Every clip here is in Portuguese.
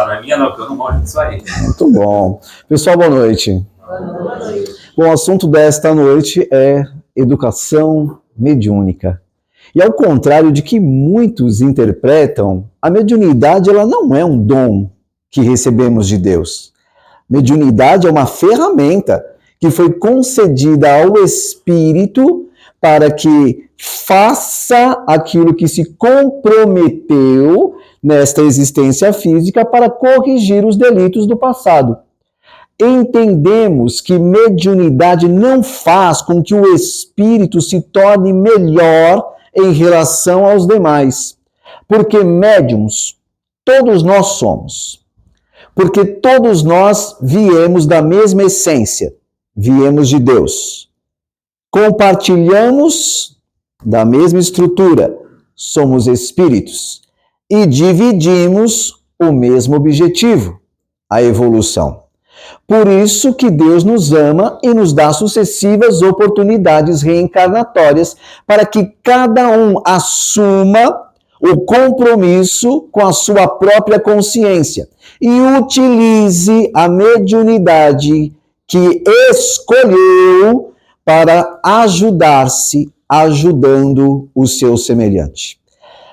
passar na minha, não, porque eu não manjo disso aí. Muito bom. Pessoal, boa noite. Boa noite. Bom, o assunto desta noite é educação mediúnica. E ao contrário de que muitos interpretam, a mediunidade ela não é um dom que recebemos de Deus. Mediunidade é uma ferramenta que foi concedida ao Espírito para que faça aquilo que se comprometeu nesta existência física para corrigir os delitos do passado. Entendemos que mediunidade não faz com que o espírito se torne melhor em relação aos demais, porque médiums todos nós somos, porque todos nós viemos da mesma essência, viemos de Deus, compartilhamos da mesma estrutura, somos espíritos e dividimos o mesmo objetivo, a evolução. Por isso que Deus nos ama e nos dá sucessivas oportunidades reencarnatórias para que cada um assuma o compromisso com a sua própria consciência e utilize a mediunidade que escolheu para ajudar-se, ajudando o seu semelhante.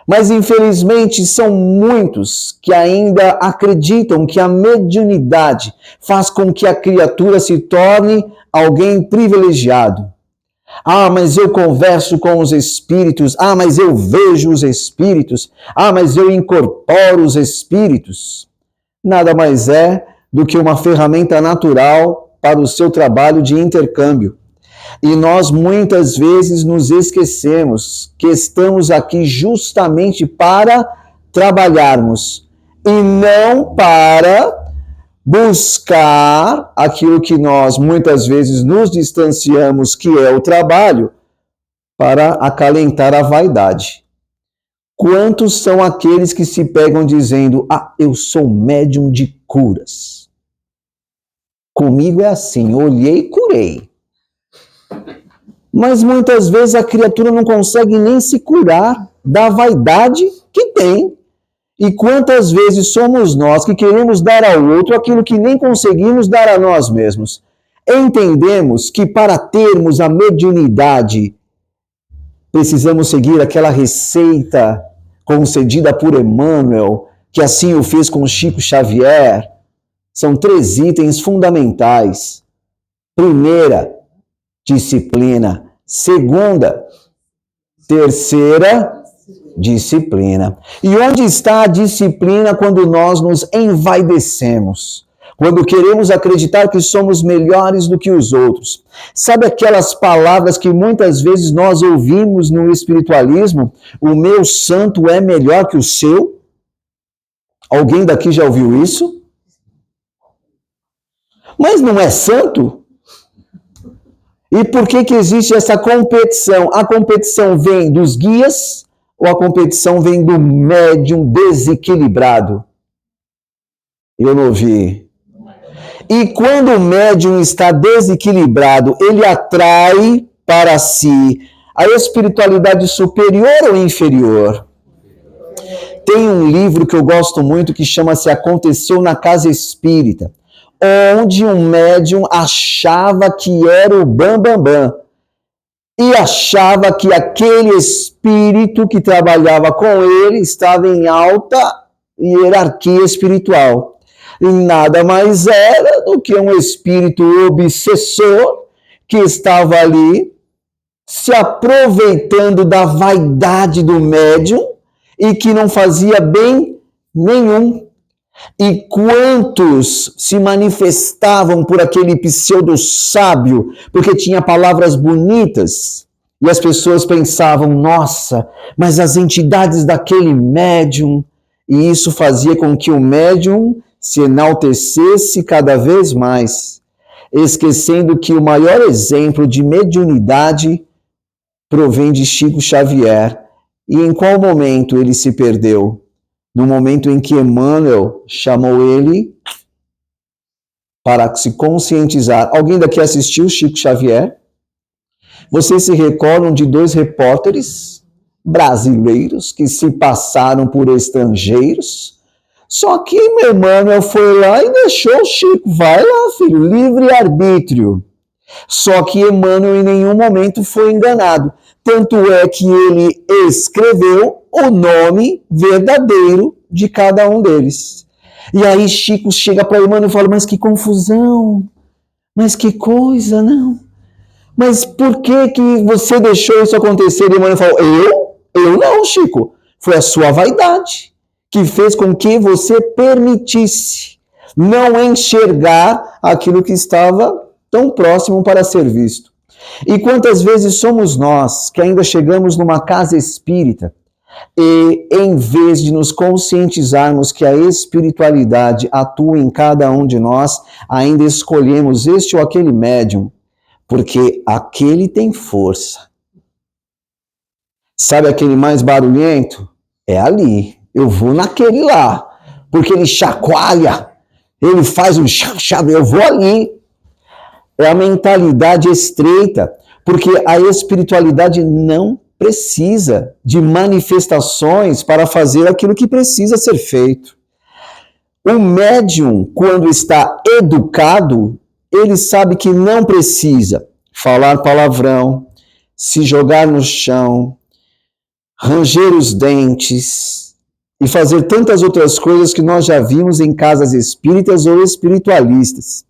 Mas, infelizmente, são muitos que ainda acreditam que a mediunidade faz com que a criatura se torne alguém privilegiado. Ah, mas eu converso com os espíritos. Ah, mas eu vejo os espíritos. Ah, mas eu incorporo os espíritos. Nada mais é do que uma ferramenta natural para o seu trabalho de intercâmbio. E nós muitas vezes nos esquecemos que estamos aqui justamente para trabalharmos e não para buscar aquilo que nós muitas vezes nos distanciamos, que é o trabalho, para acalentar a vaidade. Quantos são aqueles que se pegam dizendo: ah, eu sou médium de curas. Comigo é assim, olhei e curei. Mas muitas vezes a criatura não consegue nem se curar da vaidade que tem. E quantas vezes somos nós que queremos dar ao outro aquilo que nem conseguimos dar a nós mesmos? Entendemos que para termos a mediunidade, precisamos seguir aquela receita concedida por Emmanuel, que assim o fez com Chico Xavier. São 3 itens fundamentais. Primeira, disciplina. Segunda, terceira, disciplina. E onde está a disciplina quando nós nos envaidecemos? Quando queremos acreditar que somos melhores do que os outros? Sabe aquelas palavras que muitas vezes nós ouvimos no espiritualismo? O meu santo é melhor que o seu? Alguém daqui já ouviu isso? Mas não é santo? E por que existe essa competição? A competição vem dos guias ou a competição vem do médium desequilibrado? Eu não ouvi. E quando o médium está desequilibrado, ele atrai para si a espiritualidade superior ou inferior? Tem um livro que eu gosto muito que chama-se Aconteceu na Casa Espírita, onde um médium achava que era o bambambam e achava que aquele espírito que trabalhava com ele estava em alta hierarquia espiritual. E nada mais era do que um espírito obsessor que estava ali se aproveitando da vaidade do médium e que não fazia bem nenhum. E quantos se manifestavam por aquele pseudo-sábio, porque tinha palavras bonitas, e as pessoas pensavam, nossa, mas as entidades daquele médium, e isso fazia com que o médium se enaltecesse cada vez mais, esquecendo que o maior exemplo de mediunidade provém de Chico Xavier. E em qual momento ele se perdeu? No momento em que Emmanuel chamou ele para se conscientizar. Alguém daqui assistiu Chico Xavier? Vocês se recordam de 2 repórteres brasileiros que se passaram por estrangeiros, Só que Emmanuel foi lá e deixou o Chico. Vai lá, filho, livre-arbítrio. Só que Emmanuel em nenhum momento foi enganado. Tanto é que ele escreveu o nome verdadeiro de cada um deles. E aí Chico chega para Emmanuel e fala, mas que confusão, mas que coisa, não. Mas por que você deixou isso acontecer? E Emmanuel falou, eu não, Chico. Foi a sua vaidade que fez com que você permitisse não enxergar aquilo que estava tão próximo para ser visto. E quantas vezes somos nós que ainda chegamos numa casa espírita e, em vez de nos conscientizarmos que a espiritualidade atua em cada um de nós, ainda escolhemos este ou aquele médium, porque aquele tem força. Sabe aquele mais barulhento? É ali. Eu vou naquele lá, porque ele chacoalha, ele faz um chave, eu vou ali. É a mentalidade estreita, porque a espiritualidade não precisa de manifestações para fazer aquilo que precisa ser feito. O médium, quando está educado, ele sabe que não precisa falar palavrão, se jogar no chão, ranger os dentes e fazer tantas outras coisas que nós já vimos em casas espíritas ou espiritualistas.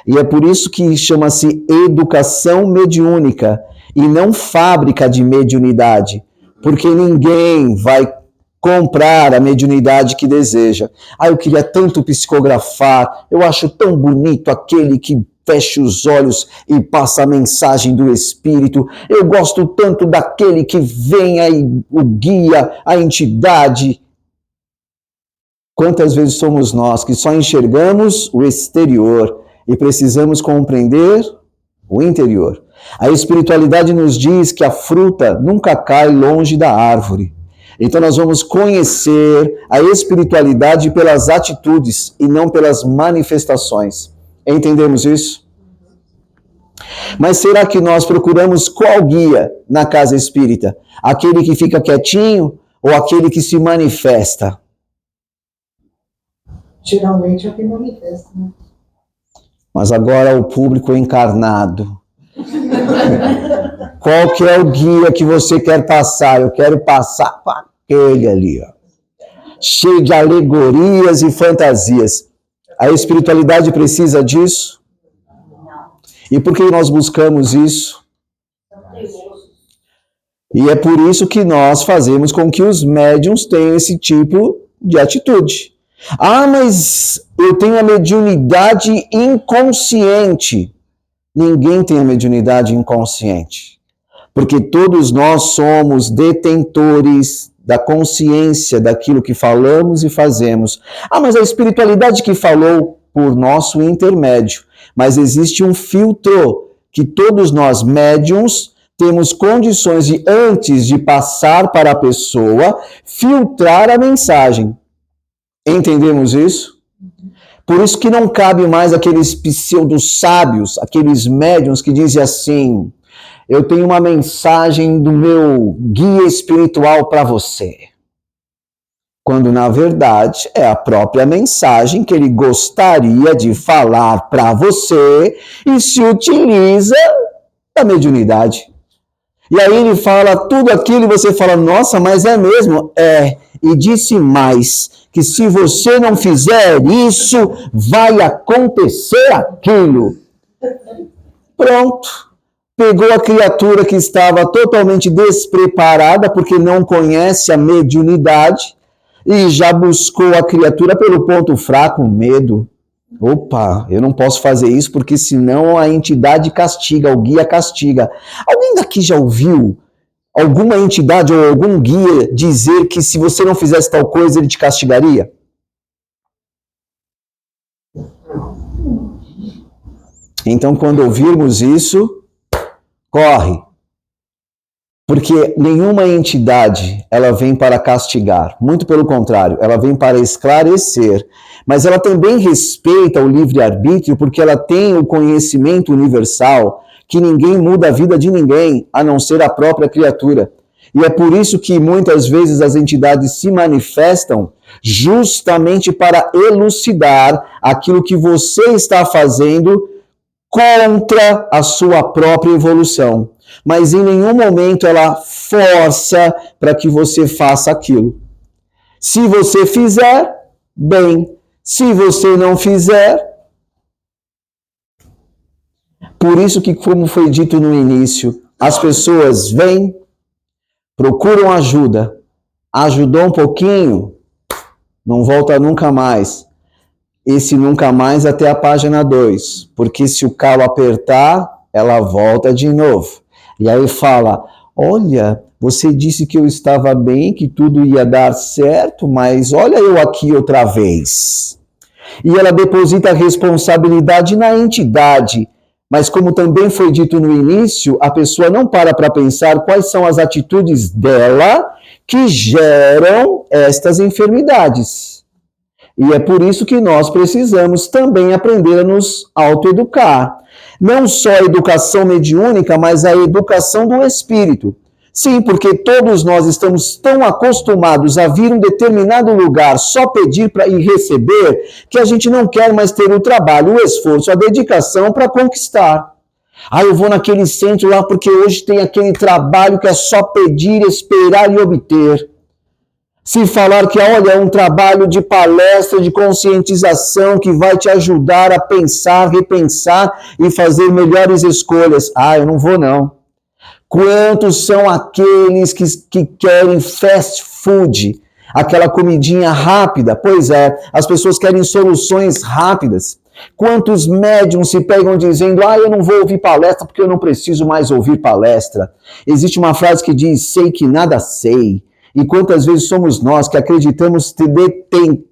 E é por isso que chama-se educação mediúnica e não fábrica de mediunidade, porque ninguém vai comprar a mediunidade que deseja. Eu queria tanto psicografar, eu acho tão bonito aquele que fecha os olhos e passa a mensagem do Espírito. Eu gosto tanto daquele que vem aí, o guia, a entidade. Quantas vezes somos nós que só enxergamos o exterior e precisamos compreender o interior? A espiritualidade nos diz que a fruta nunca cai longe da árvore. Então nós vamos conhecer a espiritualidade pelas atitudes e não pelas manifestações. Entendemos isso? Mas será que nós procuramos qual guia na casa espírita? Aquele que fica quietinho ou aquele que se manifesta? Geralmente é o que manifesta, né? Mas agora o público encarnado. Qual que é o guia que você quer passar? Eu quero passar para aquele ali, ó, cheio de alegorias e fantasias. A espiritualidade precisa disso? E por que nós buscamos isso? E é por isso que nós fazemos com que os médiuns tenham esse tipo de atitude. Mas eu tenho a mediunidade inconsciente. Ninguém tem a mediunidade inconsciente. Porque todos nós somos detentores da consciência daquilo que falamos e fazemos. Mas a espiritualidade que falou por nosso intermédio. Mas existe um filtro que todos nós médiuns temos condições de, antes de passar para a pessoa, filtrar a mensagem. Entendemos isso? Por isso que não cabe mais aqueles pseudo-sábios, aqueles médiuns que dizem assim, eu tenho uma mensagem do meu guia espiritual para você. Quando, na verdade, é a própria mensagem que ele gostaria de falar para você e se utiliza da mediunidade. E aí ele fala tudo aquilo e você fala, nossa, mas é mesmo? É. E disse mais, que se você não fizer isso, vai acontecer aquilo. Pronto. Pegou a criatura que estava totalmente despreparada, porque não conhece a mediunidade, e já buscou a criatura pelo ponto fraco, medo. Opa, eu não posso fazer isso, porque senão a entidade castiga, o guia castiga. Alguém daqui já ouviu alguma entidade ou algum guia dizer que se você não fizesse tal coisa, ele te castigaria? Então, quando ouvirmos isso, corre. Porque nenhuma entidade, ela vem para castigar. Muito pelo contrário, ela vem para esclarecer. Mas ela também respeita o livre-arbítrio, porque ela tem o conhecimento universal, que ninguém muda a vida de ninguém, a não ser a própria criatura. E é por isso que muitas vezes as entidades se manifestam, justamente para elucidar aquilo que você está fazendo contra a sua própria evolução. Mas em nenhum momento ela força para que você faça aquilo. Se você fizer, bem. Se você não fizer, por isso que, como foi dito no início, as pessoas vêm, procuram ajuda, ajudou um pouquinho, não volta nunca mais. Esse nunca mais até a página 2, porque se o calo apertar, ela volta de novo. E aí fala, olha, você disse que eu estava bem, que tudo ia dar certo, mas olha eu aqui outra vez. E ela deposita a responsabilidade na entidade. Mas como também foi dito no início, a pessoa não para pensar quais são as atitudes dela que geram estas enfermidades. E é por isso que nós precisamos também aprender a nos autoeducar. Não só a educação mediúnica, mas a educação do espírito. Sim, porque todos nós estamos tão acostumados a vir a um determinado lugar só pedir e receber, que a gente não quer mais ter o trabalho, o esforço, a dedicação para conquistar. Ah, eu vou naquele centro lá porque hoje tem aquele trabalho que é só pedir, esperar e obter. Se falar que, olha, é um trabalho de palestra, de conscientização que vai te ajudar a pensar, repensar e fazer melhores escolhas. Ah, eu não vou não. Quantos são aqueles que querem fast food, aquela comidinha rápida? Pois é, as pessoas querem soluções rápidas. Quantos médiums se pegam dizendo, eu não vou ouvir palestra porque eu não preciso mais ouvir palestra. Existe uma frase que diz, sei que nada sei. E quantas vezes somos nós que acreditamos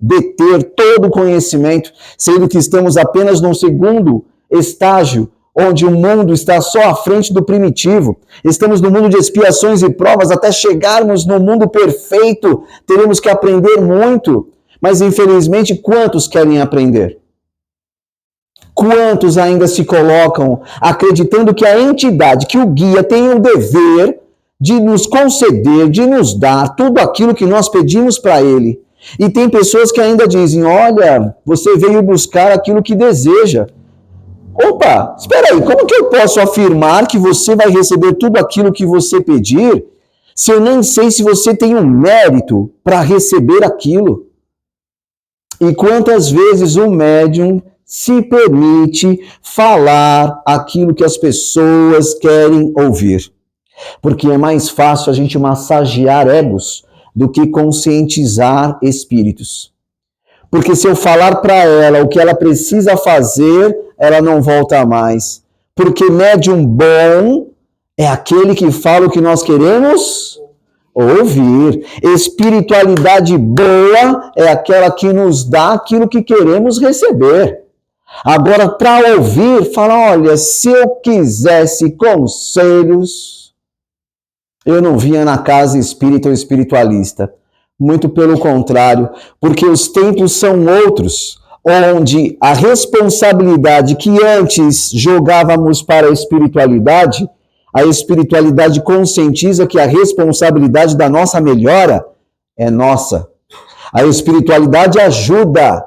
deter todo o conhecimento, sendo que estamos apenas no segundo estágio, onde o mundo está só à frente do primitivo. Estamos no mundo de expiações e provas, até chegarmos no mundo perfeito, teremos que aprender muito. Mas, infelizmente, quantos querem aprender? Quantos ainda se colocam acreditando que a entidade, que o guia tem o dever de nos conceder, de nos dar tudo aquilo que nós pedimos para ele. E tem pessoas que ainda dizem, olha, você veio buscar aquilo que deseja. Opa, espera aí, como que eu posso afirmar que você vai receber tudo aquilo que você pedir, se eu nem sei se você tem um mérito para receber aquilo? E quantas vezes o médium se permite falar aquilo que as pessoas querem ouvir? Porque é mais fácil a gente massagear egos do que conscientizar espíritos. Porque se eu falar para ela o que ela precisa fazer, ela não volta mais. Porque médium bom é aquele que fala o que nós queremos ouvir. Espiritualidade boa é aquela que nos dá aquilo que queremos receber. Agora, para ouvir, fala, olha, se eu quisesse conselhos, eu não vinha na casa espírita ou espiritualista. Muito pelo contrário, porque os tempos são outros, onde a responsabilidade que antes jogávamos para a espiritualidade conscientiza que a responsabilidade da nossa melhora é nossa. A espiritualidade ajuda,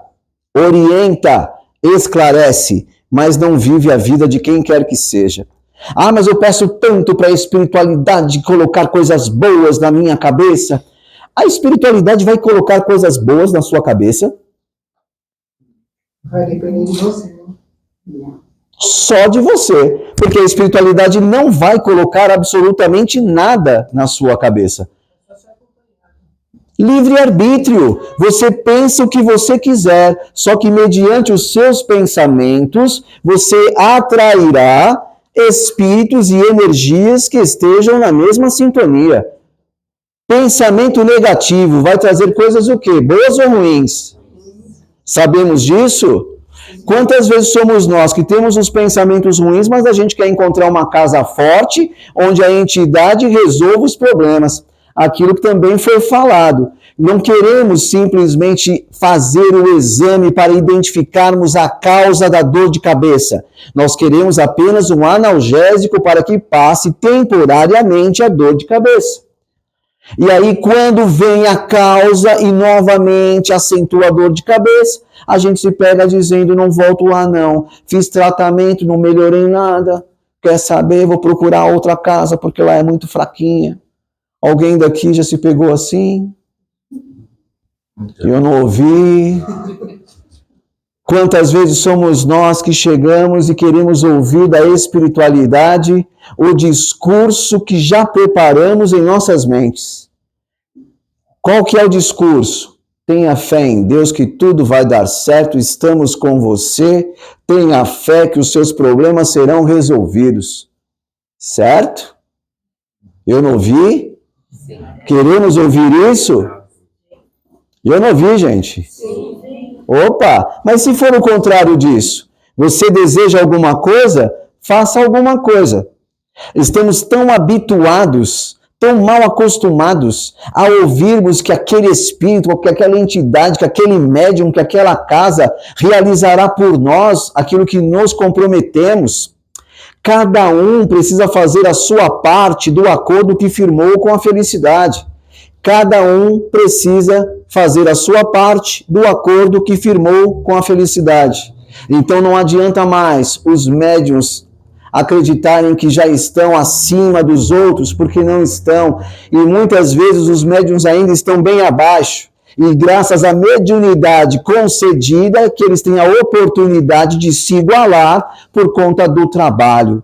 orienta, esclarece, mas não vive a vida de quem quer que seja. Ah, mas eu peço tanto para a espiritualidade colocar coisas boas na minha cabeça. A espiritualidade vai colocar coisas boas na sua cabeça? Vai depender de você. Só de você. Porque a espiritualidade não vai colocar absolutamente nada na sua cabeça. Livre-arbítrio. Você pensa o que você quiser, só que mediante os seus pensamentos, você atrairá espíritos e energias que estejam na mesma sintonia. Pensamento negativo vai trazer coisas o quê? Boas ou ruins? Sabemos disso? Quantas vezes somos nós que temos os pensamentos ruins, mas a gente quer encontrar uma casa forte, onde a entidade resolva os problemas. Aquilo que também foi falado. Não queremos simplesmente fazer o exame para identificarmos a causa da dor de cabeça. Nós queremos apenas um analgésico para que passe temporariamente a dor de cabeça. E aí, quando vem a causa e novamente acentua a dor de cabeça, a gente se pega dizendo, não volto lá não, fiz tratamento, não melhorei nada, quer saber, vou procurar outra casa porque lá é muito fraquinha. Alguém daqui já se pegou assim? Eu não ouvi. Quantas vezes somos nós que chegamos e queremos ouvir da espiritualidade o discurso que já preparamos em nossas mentes? Qual que é o discurso? Tenha fé em Deus que tudo vai dar certo, estamos com você, tenha fé que os seus problemas serão resolvidos. Certo? Eu não ouvi? Queremos ouvir isso? Eu não ouvi, gente. Opa, mas se for o contrário disso, você deseja alguma coisa, faça alguma coisa. Estamos tão habituados, tão mal acostumados a ouvirmos que aquele espírito, que aquela entidade, que aquele médium, que aquela casa realizará por nós aquilo que nos comprometemos. Cada um precisa fazer a sua parte do acordo que firmou com a felicidade. Cada um precisa fazer a sua parte do acordo que firmou com a felicidade. Então não adianta mais os médiuns acreditarem que já estão acima dos outros, porque não estão. E muitas vezes os médiuns ainda estão bem abaixo. E graças à mediunidade concedida, que eles têm a oportunidade de se igualar por conta do trabalho.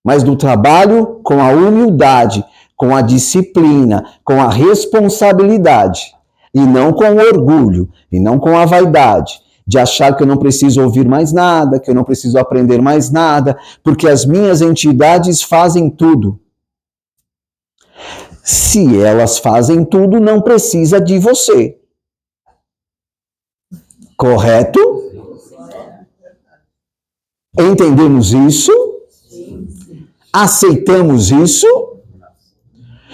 Mas do trabalho com a humildade, com a disciplina, com a responsabilidade, e não com o orgulho, e não com a vaidade, de achar que eu não preciso ouvir mais nada, que eu não preciso aprender mais nada, porque as minhas entidades fazem tudo. Se elas fazem tudo, não precisa de você. Correto? Entendemos isso? Aceitamos isso?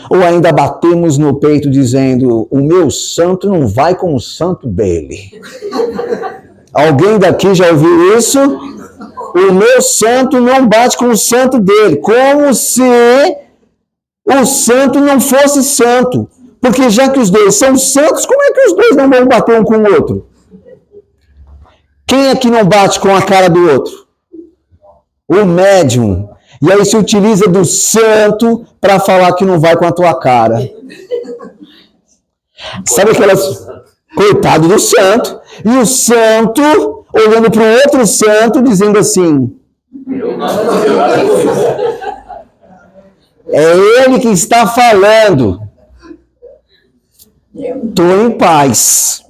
Ou ainda batemos no peito dizendo, o meu santo não vai com o santo dele? Alguém daqui já ouviu isso? O meu santo não bate com o santo dele, como se o santo não fosse santo. Porque já que os dois são santos, como é que os dois não vão bater um com o outro? Quem é que não bate com a cara do outro? O médium. E aí se utiliza do santo para falar que não vai com a tua cara. Sabe aquelas... Coitado do santo. E o santo olhando para o outro santo dizendo assim... É ele que está falando. Estou em paz.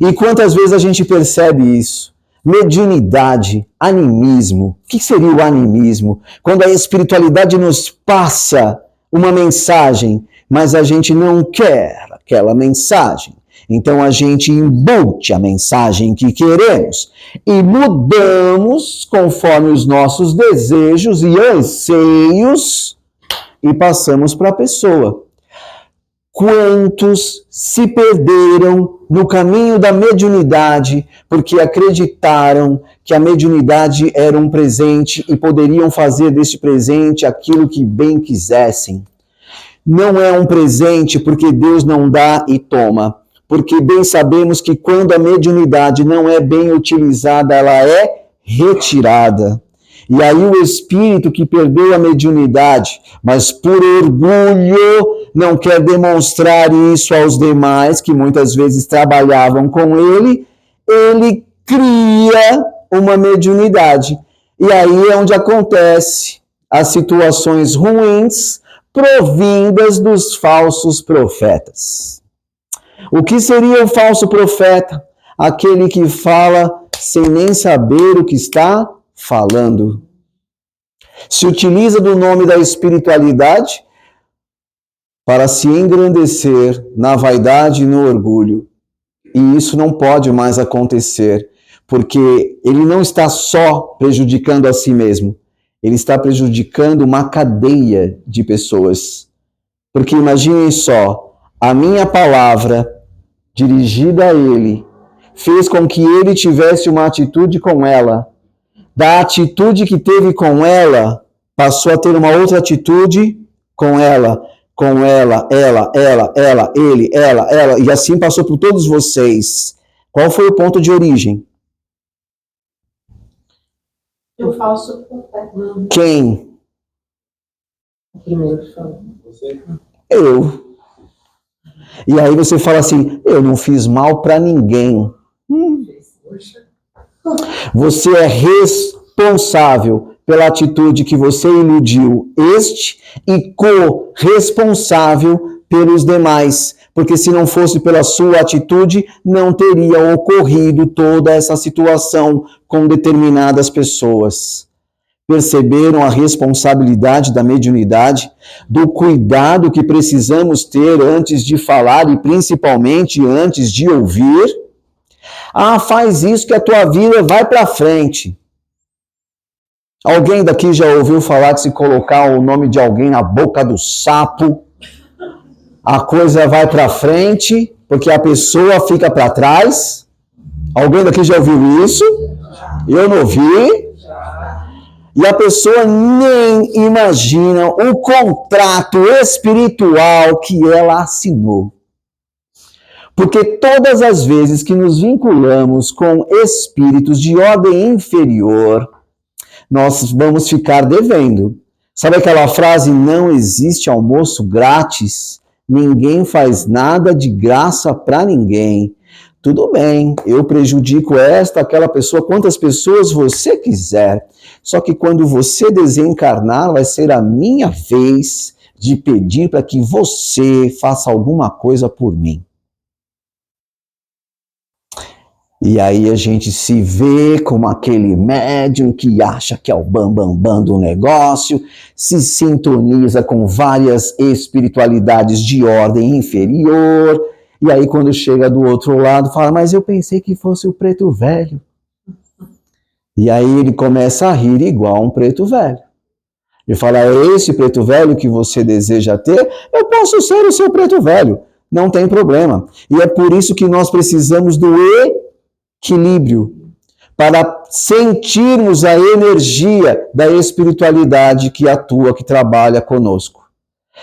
E quantas vezes a gente percebe isso? Mediunidade, animismo. O que seria o animismo? Quando a espiritualidade nos passa uma mensagem, mas a gente não quer aquela mensagem. Então a gente embute a mensagem que queremos e mudamos conforme os nossos desejos e anseios e passamos para a pessoa. Quantos se perderam no caminho da mediunidade porque acreditaram que a mediunidade era um presente e poderiam fazer deste presente aquilo que bem quisessem? Não é um presente porque Deus não dá e toma. Porque bem sabemos que quando a mediunidade não é bem utilizada, ela é retirada. E aí o espírito que perdeu a mediunidade, mas por orgulho não quer demonstrar isso aos demais, que muitas vezes trabalhavam com ele, ele cria uma mediunidade. E aí é onde acontece as situações ruins provindas dos falsos profetas. O que seria o falso profeta? Aquele que fala sem nem saber o que está falando. Se utiliza do nome da espiritualidade para se engrandecer na vaidade e no orgulho. E isso não pode mais acontecer, porque ele não está só prejudicando a si mesmo, ele está prejudicando uma cadeia de pessoas. Porque imaginem só, a minha palavra dirigida a ele fez com que ele tivesse uma atitude com ela. Da atitude que teve com ela, passou a ter uma outra atitude com ela. com ela, ele, ela, e assim passou por todos vocês. Qual foi o ponto de origem? O falso profeta. Quem? O primeiro que falou. Eu. E aí você fala assim, eu não fiz mal para ninguém. Você é responsável pela atitude que você iludiu este e corresponsável pelos demais. Porque se não fosse pela sua atitude, não teria ocorrido toda essa situação com determinadas pessoas. Perceberam a responsabilidade da mediunidade, do cuidado que precisamos ter antes de falar e principalmente antes de ouvir? Ah, faz isso que a tua vida vai para frente. Alguém daqui já ouviu falar de se colocar o nome de alguém na boca do sapo? A coisa vai para frente porque a pessoa fica para trás? Alguém daqui já ouviu isso? Eu não ouvi. E a pessoa nem imagina o contrato espiritual que ela assinou. Porque todas as vezes que nos vinculamos com espíritos de ordem inferior, nós vamos ficar devendo. Sabe aquela frase, não existe almoço grátis? Ninguém faz nada de graça para ninguém. Tudo bem, eu prejudico aquela pessoa, quantas pessoas você quiser. Só que quando você desencarnar, vai ser a minha vez de pedir para que você faça alguma coisa por mim. E aí a gente se vê como aquele médium que acha que é o bambambam do negócio, se sintoniza com várias espiritualidades de ordem inferior, e aí quando chega do outro lado fala, mas eu pensei que fosse o preto velho. E aí ele começa a rir igual um preto velho. Ele fala, é esse preto velho que você deseja ter? Eu posso ser o seu preto velho, não tem problema. E é por isso que nós precisamos do equilíbrio, para sentirmos a energia da espiritualidade que atua, que trabalha conosco.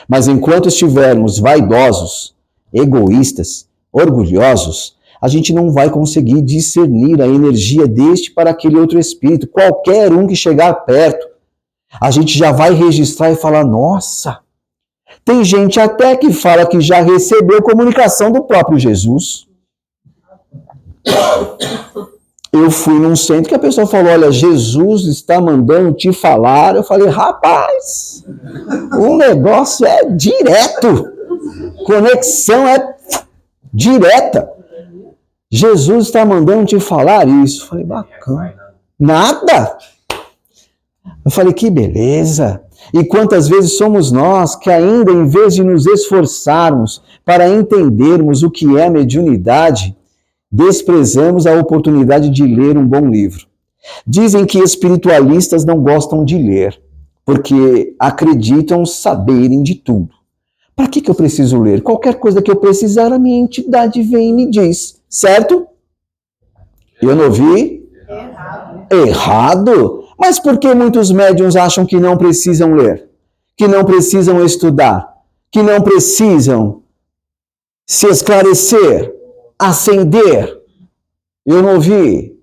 Mas enquanto estivermos vaidosos, egoístas, orgulhosos, a gente não vai conseguir discernir a energia deste para aquele outro espírito. Qualquer um que chegar perto, a gente já vai registrar e falar, nossa, tem gente até que fala que já recebeu comunicação do próprio Jesus. Eu fui num centro que a pessoa falou, olha, Jesus está mandando te falar. Eu falei, rapaz, o negócio é direto. Conexão é direta. Jesus está mandando te falar isso. Eu falei, bacana. Nada. Eu falei, que beleza. E quantas vezes somos nós que ainda, em vez de nos esforçarmos para entendermos o que é mediunidade, desprezamos a oportunidade de ler um bom livro. Dizem que espiritualistas não gostam de ler, porque acreditam saberem de tudo. Para que eu preciso ler? Qualquer coisa que eu precisar, a minha entidade vem e me diz. Certo? Eu não ouvi? Errado? Mas por que muitos médiuns acham que não precisam ler? Que não precisam estudar? Que não precisam se esclarecer? Acender? Eu não ouvi?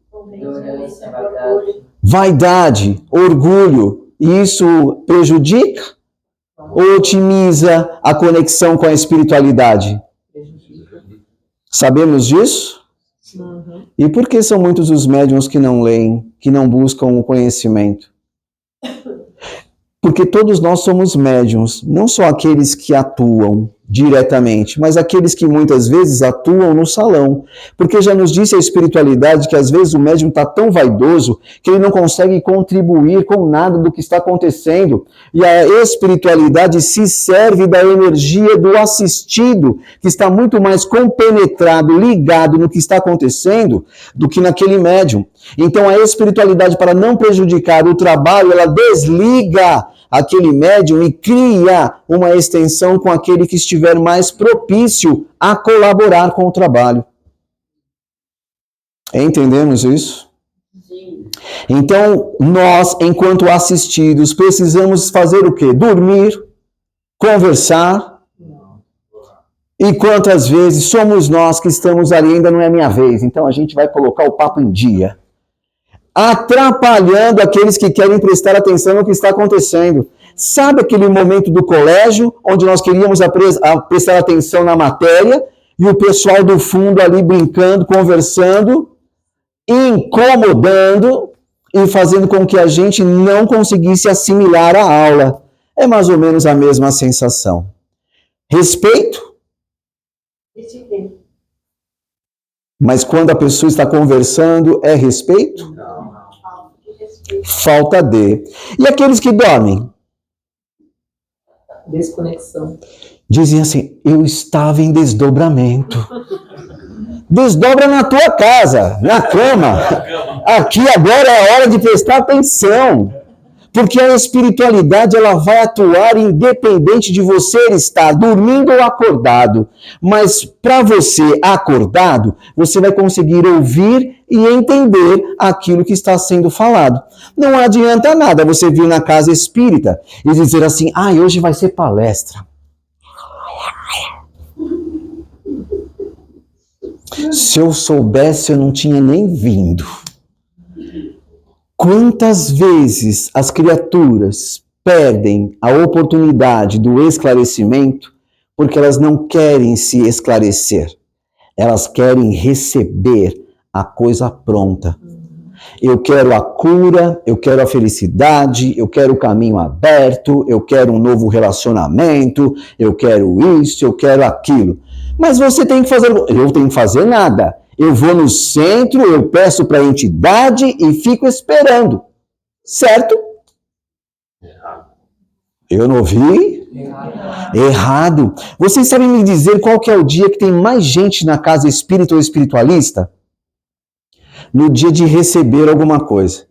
Vaidade, orgulho. E isso prejudica ou otimiza a conexão com a espiritualidade? Sabemos disso? Uhum. E por que são muitos os médiuns que não leem, que não buscam o conhecimento? Porque todos nós somos médiuns, não só aqueles que atuam diretamente, mas aqueles que muitas vezes atuam no salão. Porque já nos disse a espiritualidade que às vezes o médium está tão vaidoso que ele não consegue contribuir com nada do que está acontecendo. E a espiritualidade se serve da energia do assistido, que está muito mais compenetrado, ligado no que está acontecendo, do que naquele médium. Então a espiritualidade, para não prejudicar o trabalho, ela desliga aquele médium e cria uma extensão com aquele que estiver mais propício a colaborar com o trabalho. Entendemos isso? Sim. Então, nós, enquanto assistidos, precisamos fazer o quê? Dormir, conversar, E quantas vezes somos nós que estamos ali, ainda não é minha vez, então a gente vai colocar o papo em dia, atrapalhando aqueles que querem prestar atenção no que está acontecendo. Sabe aquele momento do colégio, onde nós queríamos prestar atenção na matéria, e o pessoal do fundo ali brincando, conversando, incomodando, e fazendo com que a gente não conseguisse assimilar a aula. É mais ou menos a mesma sensação. Respeito, mas quando a pessoa está conversando, é respeito? Falta de. E aqueles que dormem? Desconexão. Dizem assim, eu estava em desdobramento. Desdobra na tua casa, na cama. Aqui agora é a hora de prestar atenção. Porque a espiritualidade ela vai atuar independente de você estar dormindo ou acordado. Mas para você acordado, você vai conseguir ouvir e entender aquilo que está sendo falado. Não adianta nada você vir na casa espírita e dizer assim, hoje vai ser palestra. Se eu soubesse, eu não tinha nem vindo. Quantas vezes as criaturas perdem a oportunidade do esclarecimento porque elas não querem se esclarecer. Elas querem receber a coisa pronta. Eu quero a cura, eu quero a felicidade, eu quero o caminho aberto, eu quero um novo relacionamento, eu quero isso, eu quero aquilo. Mas você tem que fazer... Eu tenho que fazer nada. Eu vou no centro, eu peço para a entidade e fico esperando. Certo? Eu não ouvi? Errado. Vocês sabem me dizer qual que é o dia que tem mais gente na casa espírita ou espiritualista? No dia de receber alguma coisa.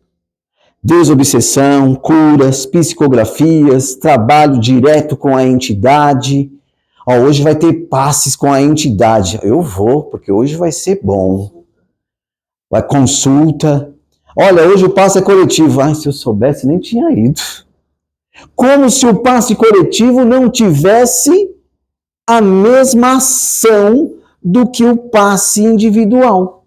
Desobsessão, curas, psicografias, trabalho direto com a entidade. Hoje vai ter passes com a entidade. Eu vou, porque hoje vai ser bom. Vai consulta. Olha, hoje o passe é coletivo. Se eu soubesse, nem tinha ido. Como se o passe coletivo não tivesse a mesma ação do que o passe individual.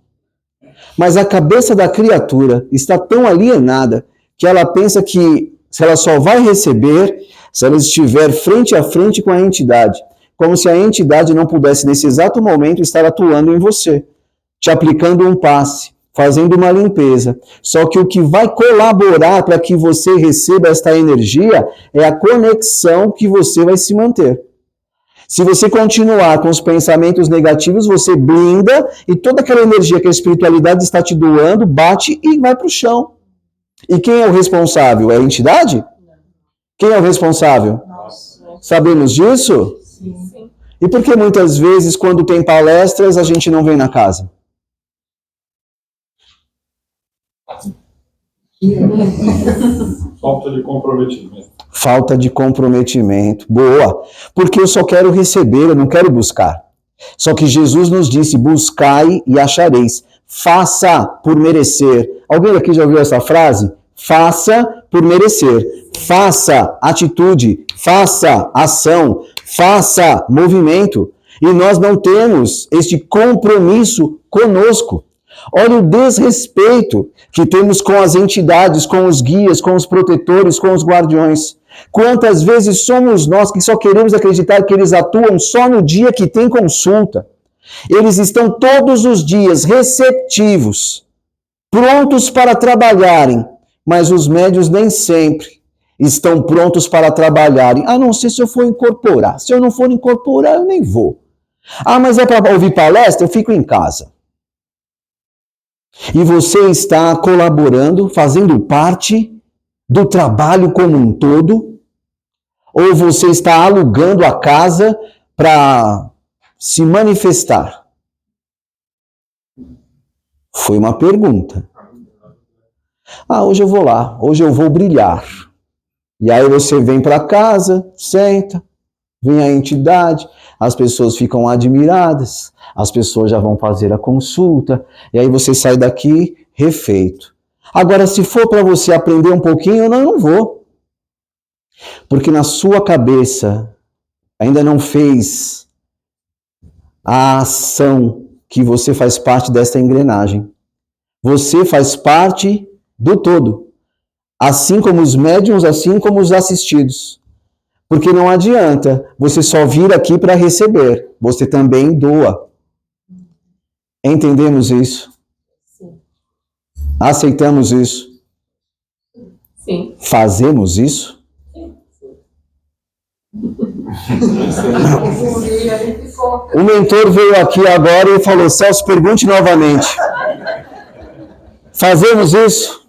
Mas a cabeça da criatura está tão alienada que ela pensa que se ela só vai receber se ela estiver frente a frente com a entidade. Como se a entidade não pudesse, nesse exato momento, estar atuando em você, te aplicando um passe, fazendo uma limpeza. Só que o que vai colaborar para que você receba esta energia é a conexão que você vai se manter. Se você continuar com os pensamentos negativos, você blinda e toda aquela energia que a espiritualidade está te doando bate e vai para o chão. E quem é o responsável? É a entidade? Quem é o responsável? Sabemos disso? Sim. E por que muitas vezes, quando tem palestras, a gente não vem na casa? Falta de comprometimento. Falta de comprometimento. Boa. Porque eu só quero receber, eu não quero buscar. Só que Jesus nos disse, buscai e achareis. Faça por merecer. Alguém aqui já ouviu essa frase? Faça por merecer. Faça atitude. Faça ação. Faça movimento. E nós não temos este compromisso conosco. Olha o desrespeito que temos com as entidades, com os guias, com os protetores, com os guardiões. Quantas vezes somos nós que só queremos acreditar que eles atuam só no dia que tem consulta. Eles estão todos os dias receptivos, prontos para trabalharem, mas os médiuns nem sempre estão prontos para trabalharem, a não ser se eu for incorporar. Se eu não for incorporar, eu nem vou. Mas é para ouvir palestra? Eu fico em casa. E você está colaborando, fazendo parte do trabalho como um todo? Ou você está alugando a casa para se manifestar? Foi uma pergunta. Hoje eu vou lá, hoje eu vou brilhar. E aí você vem para casa, senta, vem a entidade, as pessoas ficam admiradas, as pessoas já vão fazer a consulta, e aí você sai daqui refeito. Agora, se for para você aprender um pouquinho, eu não vou. Porque na sua cabeça ainda não fez a ação que você faz parte desta engrenagem. Você faz parte do todo. Assim como os médiuns, assim como os assistidos. Porque não adianta você só vir aqui para receber. Você também doa. Entendemos isso? Sim. Aceitamos isso? Sim. Fazemos isso? O mentor veio aqui agora e falou: Celso, pergunte novamente. Fazemos isso?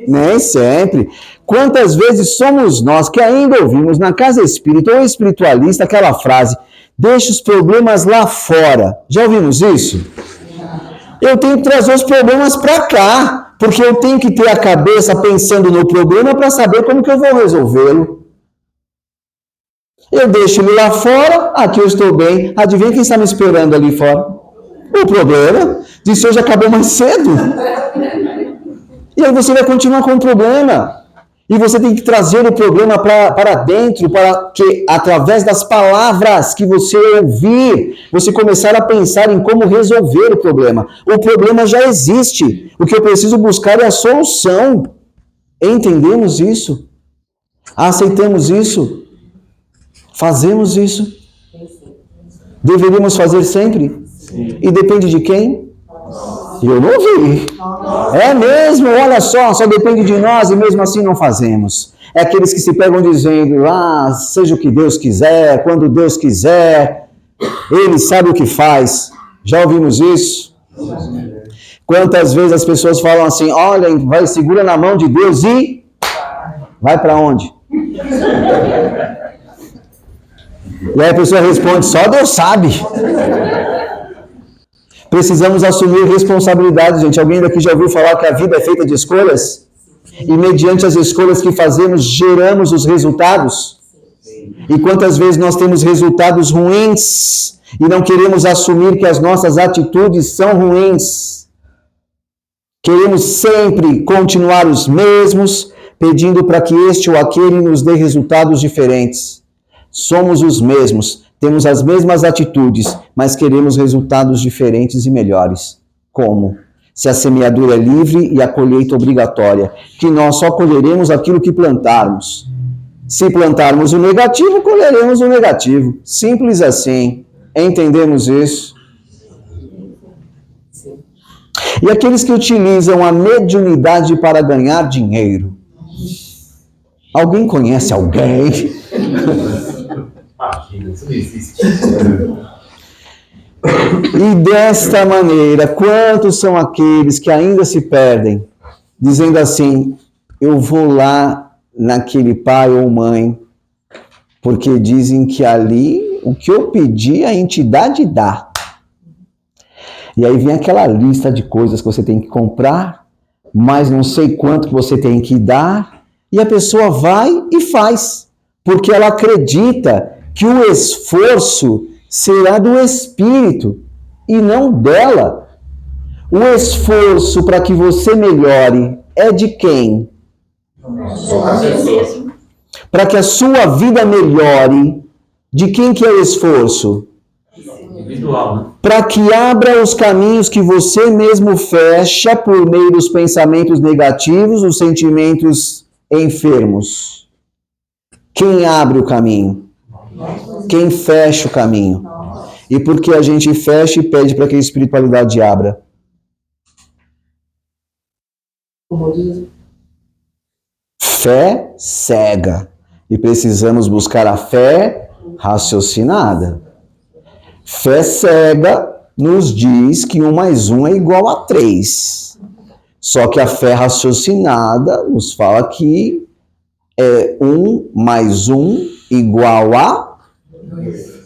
Nem sempre. Quantas vezes somos nós que ainda ouvimos na casa espírita ou espiritualista aquela frase: deixa os problemas lá fora. Já ouvimos isso? Eu tenho que trazer os problemas para cá, porque eu tenho que ter a cabeça pensando no problema para saber como que eu vou resolvê-lo. Eu deixo ele lá fora, aqui eu estou bem. Adivinha quem está me esperando ali fora? O problema de se hoje acabou mais cedo. E aí você vai continuar com o problema. E você tem que trazer o problema para dentro, para que, através das palavras que você ouvir, você começar a pensar em como resolver o problema. O problema já existe. O que eu preciso buscar é a solução. Entendemos isso? Aceitamos isso? Fazemos isso? Deveríamos fazer sempre? Sim. E depende de quem? Eu não vi. É mesmo, olha só depende de nós e mesmo assim não fazemos. É aqueles que se pegam dizendo, seja o que Deus quiser, quando Deus quiser, Ele sabe o que faz. Já ouvimos isso? Quantas vezes as pessoas falam assim, olha, segura na mão de Deus e vai para onde? E aí a pessoa responde, só Deus sabe. Precisamos assumir responsabilidade, gente. Alguém daqui já ouviu falar que a vida é feita de escolhas? E mediante as escolhas que fazemos, geramos os resultados? E quantas vezes nós temos resultados ruins e não queremos assumir que as nossas atitudes são ruins? Queremos sempre continuar os mesmos, pedindo para que este ou aquele nos dê resultados diferentes. Somos os mesmos. Temos as mesmas atitudes, mas queremos resultados diferentes e melhores. Como? Se a semeadura é livre e a colheita obrigatória, que nós só colheremos aquilo que plantarmos. Se plantarmos o negativo, colheremos o negativo. Simples assim. Entendemos isso? E aqueles que utilizam a mediunidade para ganhar dinheiro? Alguém conhece alguém? Isso não existe. E desta maneira, quantos são aqueles que ainda se perdem, dizendo assim, eu vou lá naquele pai ou mãe, porque dizem que ali o que eu pedi a entidade dá. E aí vem aquela lista de coisas que você tem que comprar, mas não sei quanto que você tem que dar, e a pessoa vai e faz, porque ela acredita que o esforço será do espírito e não dela. O esforço para que você melhore é de quem? Para que a sua vida melhore, de quem que é o esforço? Individual, né? Para que abra os caminhos que você mesmo fecha por meio dos pensamentos negativos, os sentimentos enfermos. Quem abre o caminho? Quem fecha o caminho? E por que a gente fecha e pede para que a espiritualidade abra? Fé cega. E precisamos buscar a fé raciocinada. Fé cega nos diz que 1 mais 1 é igual a 3. Só que a fé raciocinada nos fala que é 1 mais 1 igual a 2.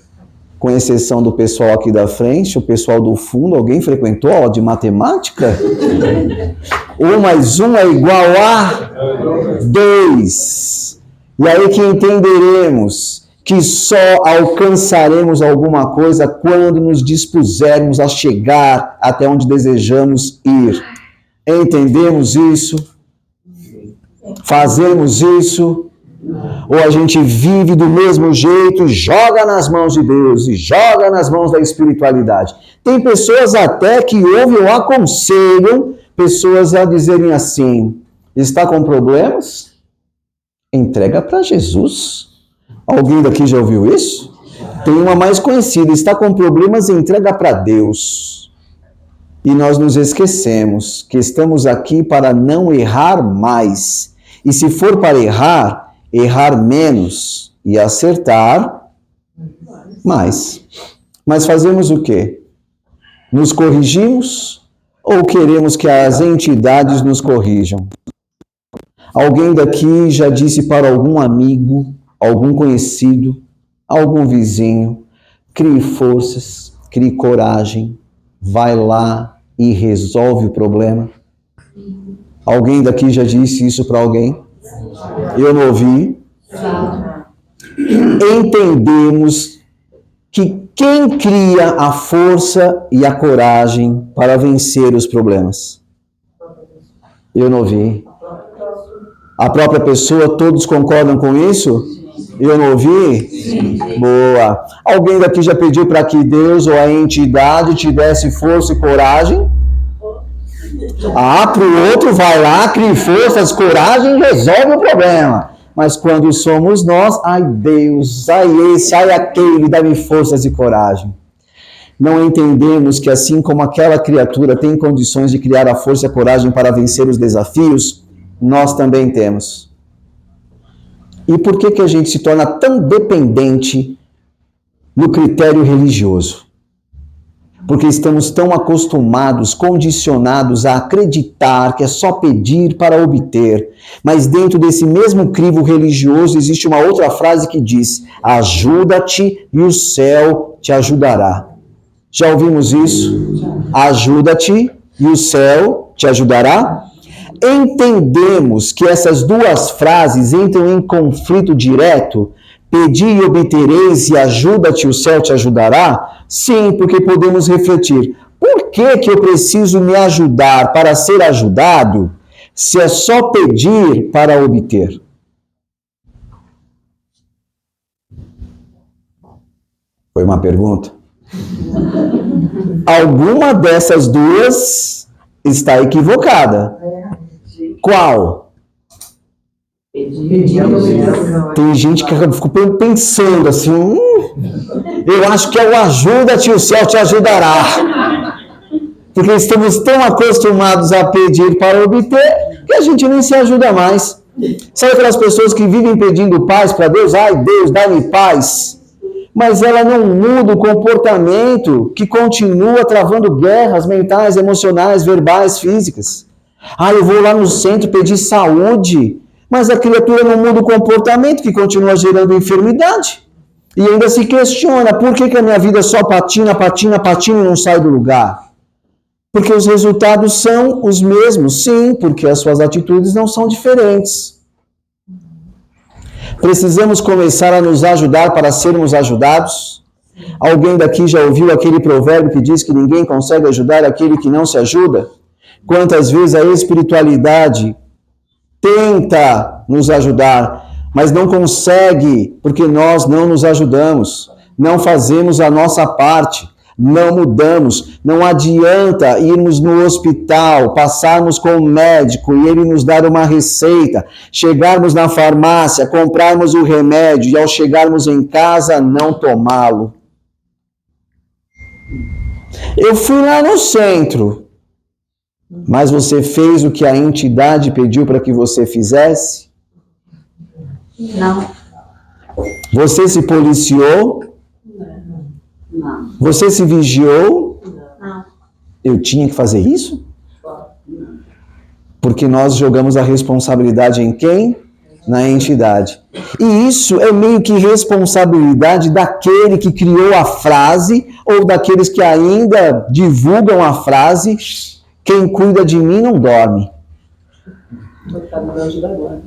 Com exceção do pessoal aqui da frente, o pessoal do fundo, alguém frequentou aula de matemática? 1 mais 1 é igual a 2. E aí que entenderemos que só alcançaremos alguma coisa quando nos dispusermos a chegar até onde desejamos ir. Entendemos isso? Fazemos isso? Ou a gente vive do mesmo jeito, joga nas mãos de Deus e joga nas mãos da espiritualidade. Tem pessoas até que ouvem ou aconselham pessoas a dizerem assim: está com problemas? Entrega para Jesus. Alguém daqui já ouviu isso? Tem uma mais conhecida: está com problemas, entrega para Deus. E nós nos esquecemos que estamos aqui para não errar mais. E se for para errar, errar menos e acertar mais. Mas fazemos o quê? Nos corrigimos ou queremos que as entidades nos corrijam? Alguém daqui já disse para algum amigo, algum conhecido, algum vizinho: crie forças, crie coragem, vai lá e resolve o problema? Alguém daqui já disse isso para alguém? Eu não ouvi. Entendemos que quem cria a força e a coragem para vencer os problemas? Eu não ouvi. A própria pessoa, todos concordam com isso? Eu não ouvi? Sim. Boa. Alguém daqui já pediu para que Deus ou a entidade te desse força e coragem? Para o outro, vai lá, crie forças, coragem e resolve o problema. Mas quando somos nós, ai Deus, ai esse, ai aquele, dá-me forças e coragem. Não entendemos que assim como aquela criatura tem condições de criar a força e a coragem para vencer os desafios, nós também temos. E por que a gente se torna tão dependente no critério religioso? Porque estamos tão acostumados, condicionados a acreditar que é só pedir para obter. Mas dentro desse mesmo crivo religioso existe uma outra frase que diz: ajuda-te e o céu te ajudará. Já ouvimos isso? Ajuda-te e o céu te ajudará? Entendemos que essas duas frases entram em conflito direto. Pedi e obtereis e ajuda-te, o céu te ajudará? Sim, porque podemos refletir. Por que eu preciso me ajudar para ser ajudado, se é só pedir para obter? Foi uma pergunta? Alguma dessas duas está equivocada. Qual? Tem gente que ficou pensando assim: eu acho que é o ajuda-te, o céu te ajudará. Porque estamos tão acostumados a pedir para obter que a gente nem se ajuda mais. Sabe aquelas pessoas que vivem pedindo paz para Deus? Ai, Deus, dá-me paz. Mas ela não muda o comportamento que continua travando guerras mentais, emocionais, verbais, físicas. Eu vou lá no centro pedir saúde. Mas a criatura não muda o comportamento, que continua gerando enfermidade. E ainda se questiona: por que a minha vida só patina e não sai do lugar? Porque os resultados são os mesmos. Sim, porque as suas atitudes não são diferentes. Precisamos começar a nos ajudar para sermos ajudados. Alguém daqui já ouviu aquele provérbio que diz que ninguém consegue ajudar aquele que não se ajuda? Quantas vezes a espiritualidade tenta nos ajudar, mas não consegue, porque nós não nos ajudamos, não fazemos a nossa parte, não mudamos. Não adianta irmos no hospital, passarmos com o médico e ele nos dar uma receita, chegarmos na farmácia, comprarmos o remédio e ao chegarmos em casa não tomá-lo. Eu fui lá no centro, mas você fez o que a entidade pediu para que você fizesse? Não. Você se policiou? Não. Você se vigiou? Não. Eu tinha que fazer isso? Porque nós jogamos a responsabilidade em quem? Na entidade. E isso é meio que responsabilidade daquele que criou a frase ou daqueles que ainda divulgam a frase: quem cuida de mim não dorme.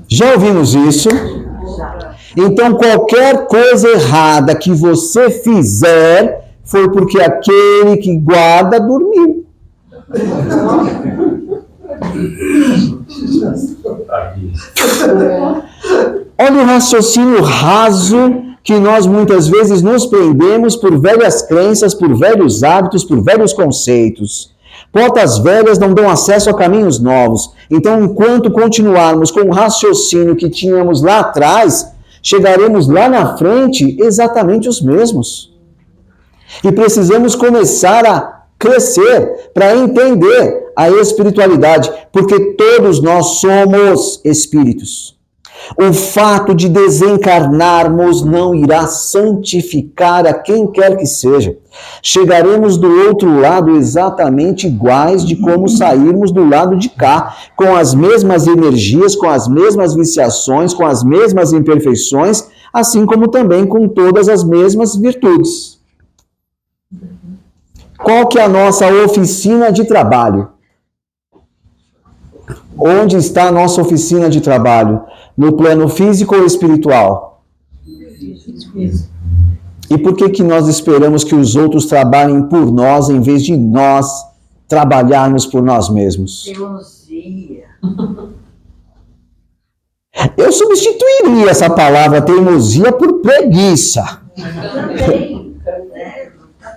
Já ouvimos isso? Então, qualquer coisa errada que você fizer foi porque aquele que guarda dormiu. Olha o raciocínio raso que nós muitas vezes nos prendemos por velhas crenças, por velhos hábitos, por velhos conceitos. Portas velhas não dão acesso a caminhos novos. Então, enquanto continuarmos com o raciocínio que tínhamos lá atrás, chegaremos lá na frente exatamente os mesmos. E precisamos começar a crescer para entender a espiritualidade, porque todos nós somos espíritos. O fato de desencarnarmos não irá santificar a quem quer que seja. Chegaremos do outro lado exatamente iguais de como sairmos do lado de cá, com as mesmas energias, com as mesmas viciações, com as mesmas imperfeições, assim como também com todas as mesmas virtudes. Qual que é a nossa oficina de trabalho? Onde está a nossa oficina de trabalho? No plano físico ou espiritual? E por que nós esperamos que os outros trabalhem por nós em vez de nós trabalharmos por nós mesmos? Teimosia. Eu substituiria essa palavra teimosia por preguiça. Também. Tá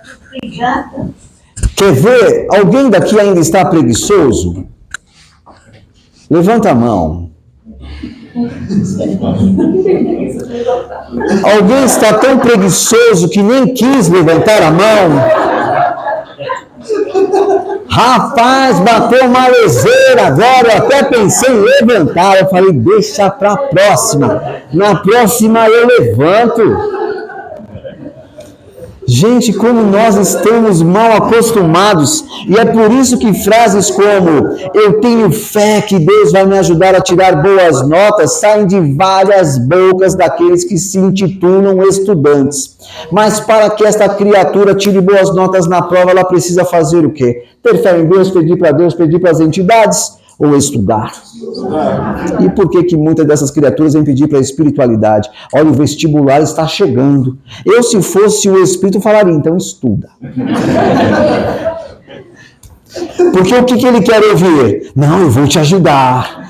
tudo ligado. Quer ver? Alguém daqui ainda está preguiçoso? Levanta a mão. Alguém está tão preguiçoso que nem quis levantar a mão? Rapaz, bateu uma leseira agora, eu até pensei em levantar. Eu falei, deixa para a próxima. Na próxima eu levanto. Gente, como nós estamos mal acostumados, e é por isso que frases como eu tenho fé que Deus vai me ajudar a tirar boas notas saem de várias bocas daqueles que se intitulam estudantes. Mas para que esta criatura tire boas notas na prova, ela precisa fazer o quê? Ter fé em Deus, pedir para as entidades ou estudar? E por que muitas dessas criaturas vêm pedir para a espiritualidade? Olha, o vestibular está chegando. Eu, se fosse o espírito, falaria, então estuda. Porque o que ele quer ouvir? Não, eu vou te ajudar.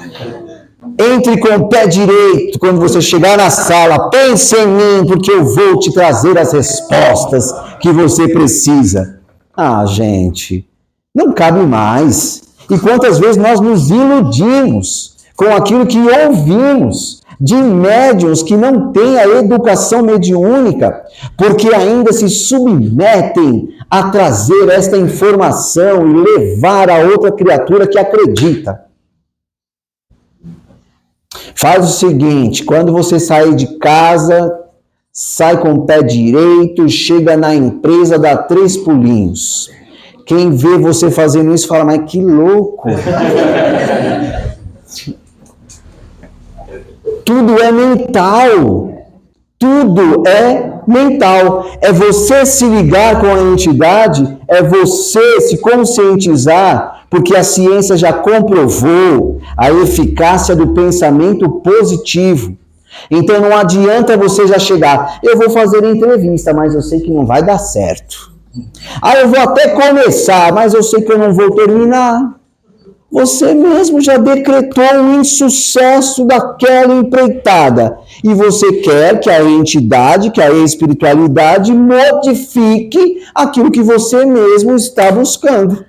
Entre com o pé direito quando você chegar na sala. Pense em mim, porque eu vou te trazer as respostas que você precisa. Ah, gente, não cabe mais. E quantas vezes nós nos iludimos com aquilo que ouvimos de médiuns que não têm a educação mediúnica, porque ainda se submetem a trazer esta informação e levar a outra criatura que acredita. Faz o seguinte, quando você sair de casa, sai com o pé direito, chega na empresa, dá 3 pulinhos. Quem vê você fazendo isso fala, mas que louco! Tudo é mental. Tudo é mental. É você se ligar com a entidade, é você se conscientizar, porque a ciência já comprovou a eficácia do pensamento positivo. Então não adianta você já chegar, eu vou fazer entrevista, mas eu sei que não vai dar certo. Eu vou até começar, mas eu sei que eu não vou terminar. Você mesmo já decretou o insucesso daquela empreitada. E você quer que a entidade, que a espiritualidade modifique aquilo que você mesmo está buscando.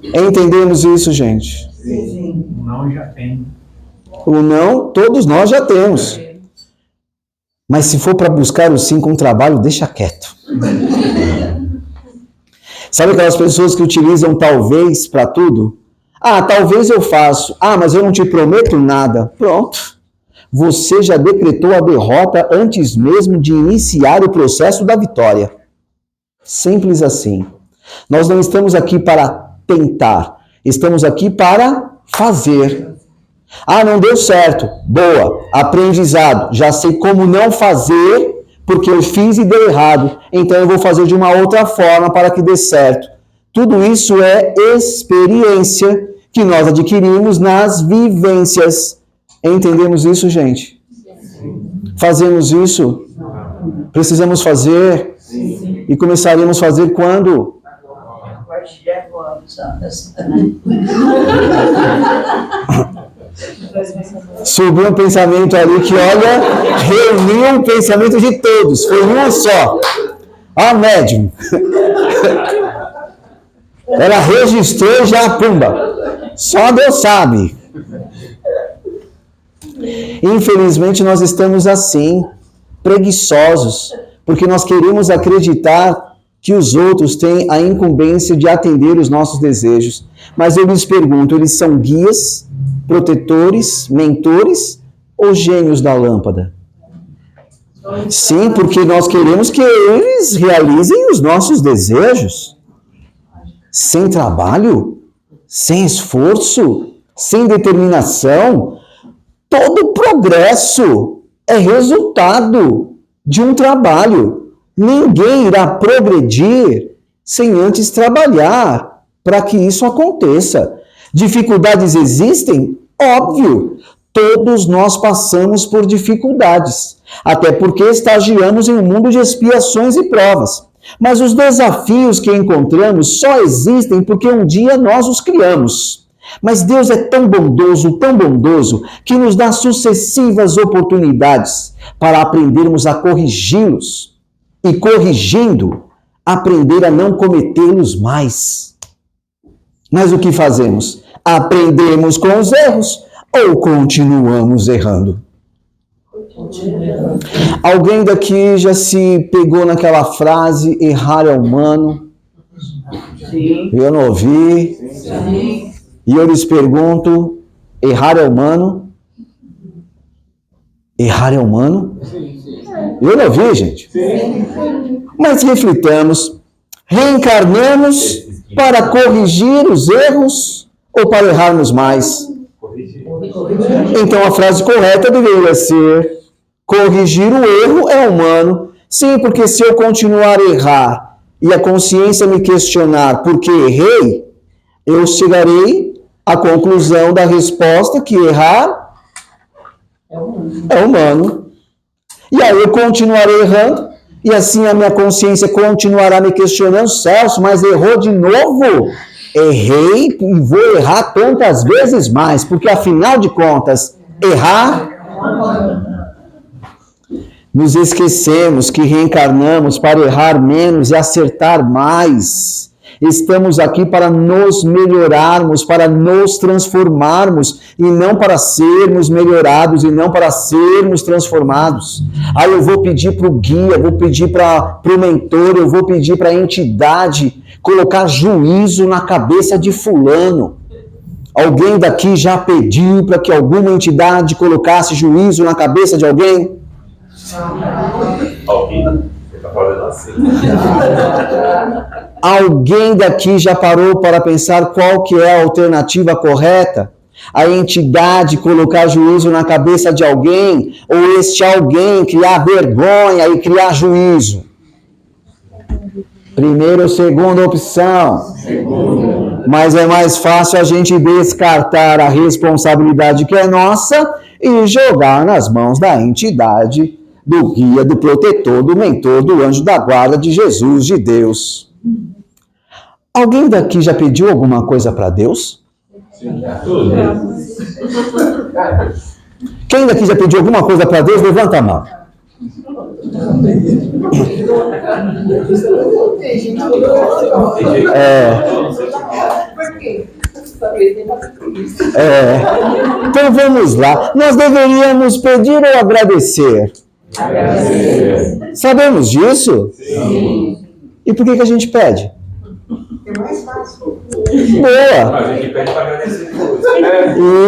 Entendemos isso, gente? Sim. O não já tem. O não, todos nós já temos. Mas se for para buscar o sim com trabalho, deixa quieto. Sabe aquelas pessoas que utilizam talvez para tudo? Talvez eu faço. Mas eu não te prometo nada. Pronto. Você já decretou a derrota antes mesmo de iniciar o processo da vitória. Simples assim. Nós não estamos aqui para tentar. Estamos aqui para fazer. Não deu certo. Boa. Aprendizado. Já sei como não fazer, porque eu fiz e deu errado. Então eu vou fazer de uma outra forma para que dê certo. Tudo isso é experiência que nós adquirimos nas vivências. Entendemos isso, gente? Sim. Fazemos isso? Precisamos fazer? Sim. E começaremos a fazer quando? Subiu um pensamento ali que, olha, reuniu o pensamento de todos. Foi um só. A médium. Ela registrou já, pumba. Só Deus sabe. Infelizmente nós estamos assim, preguiçosos, porque nós queremos acreditar que os outros têm a incumbência de atender os nossos desejos. Mas eu lhes pergunto, eles são guias, protetores, mentores ou gênios da lâmpada? Sim, porque nós queremos que eles realizem os nossos desejos. Sem trabalho, sem esforço, sem determinação, todo progresso é resultado de um trabalho. Ninguém irá progredir sem antes trabalhar para que isso aconteça. Dificuldades existem? Óbvio. Todos nós passamos por dificuldades, até porque estagiamos em um mundo de expiações e provas. Mas os desafios que encontramos só existem porque um dia nós os criamos. Mas Deus é tão bondoso, que nos dá sucessivas oportunidades para aprendermos a corrigi-los. E corrigindo, aprender a não cometê-los mais. Mas o que fazemos? Aprendemos com os erros ou continuamos errando? Alguém daqui já se pegou naquela frase, errar é humano? Sim. Eu não ouvi. Sim. E eu lhes pergunto, errar é humano? Errar é humano? Eu não ouvi, gente. Sim. Mas reflitamos, reencarnamos para corrigir os erros ou para errarmos mais? Então a frase correta deveria ser: corrigir o erro é humano. Sim, porque se eu continuar a errar e a consciência me questionar por que errei, eu chegarei à conclusão da resposta que errar é humano. E aí eu continuarei errando, e assim a minha consciência continuará me questionando: Celso, mas errou de novo? Errei e vou errar tantas vezes mais, porque afinal de contas, errar... Nos esquecemos que reencarnamos para errar menos e acertar mais. Estamos aqui para nos melhorarmos, para nos transformarmos, e não para sermos melhorados, e não para sermos transformados. Aí eu vou pedir para o guia, vou pedir para o mentor, eu vou pedir para a entidade colocar juízo na cabeça de fulano. Alguém daqui já pediu para que alguma entidade colocasse juízo na cabeça de alguém? Alguém daqui já parou para pensar qual que é a alternativa correta? A entidade colocar juízo na cabeça de alguém, ou este alguém criar vergonha e criar juízo? Primeira ou segunda opção? Mas é mais fácil a gente descartar a responsabilidade que é nossa e jogar nas mãos da entidade, do guia, do protetor, do mentor, do anjo da guarda, de Jesus, de Deus. Alguém daqui já pediu alguma coisa para Deus? Sim. Quem daqui já pediu alguma coisa para Deus? Levanta a mão. Então vamos lá. Nós deveríamos pedir ou agradecer? Sabemos disso? Sim. E por que a gente pede? É mais fácil. Boa. A gente pede para agradecer.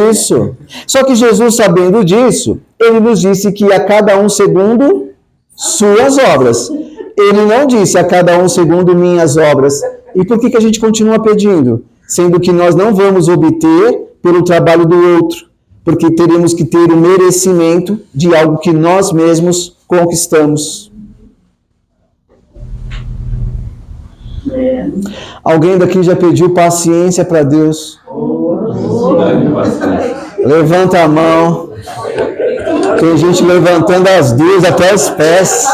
Isso. Só que Jesus, sabendo disso, ele nos disse que a cada um segundo suas obras. Ele não disse a cada um segundo minhas obras. E por que a gente continua pedindo? Sendo que nós não vamos obter pelo trabalho do outro. Porque teremos que ter o merecimento de algo que nós mesmos conquistamos. Alguém daqui já pediu paciência para Deus? Levanta a mão. Tem gente levantando as duas até os pés.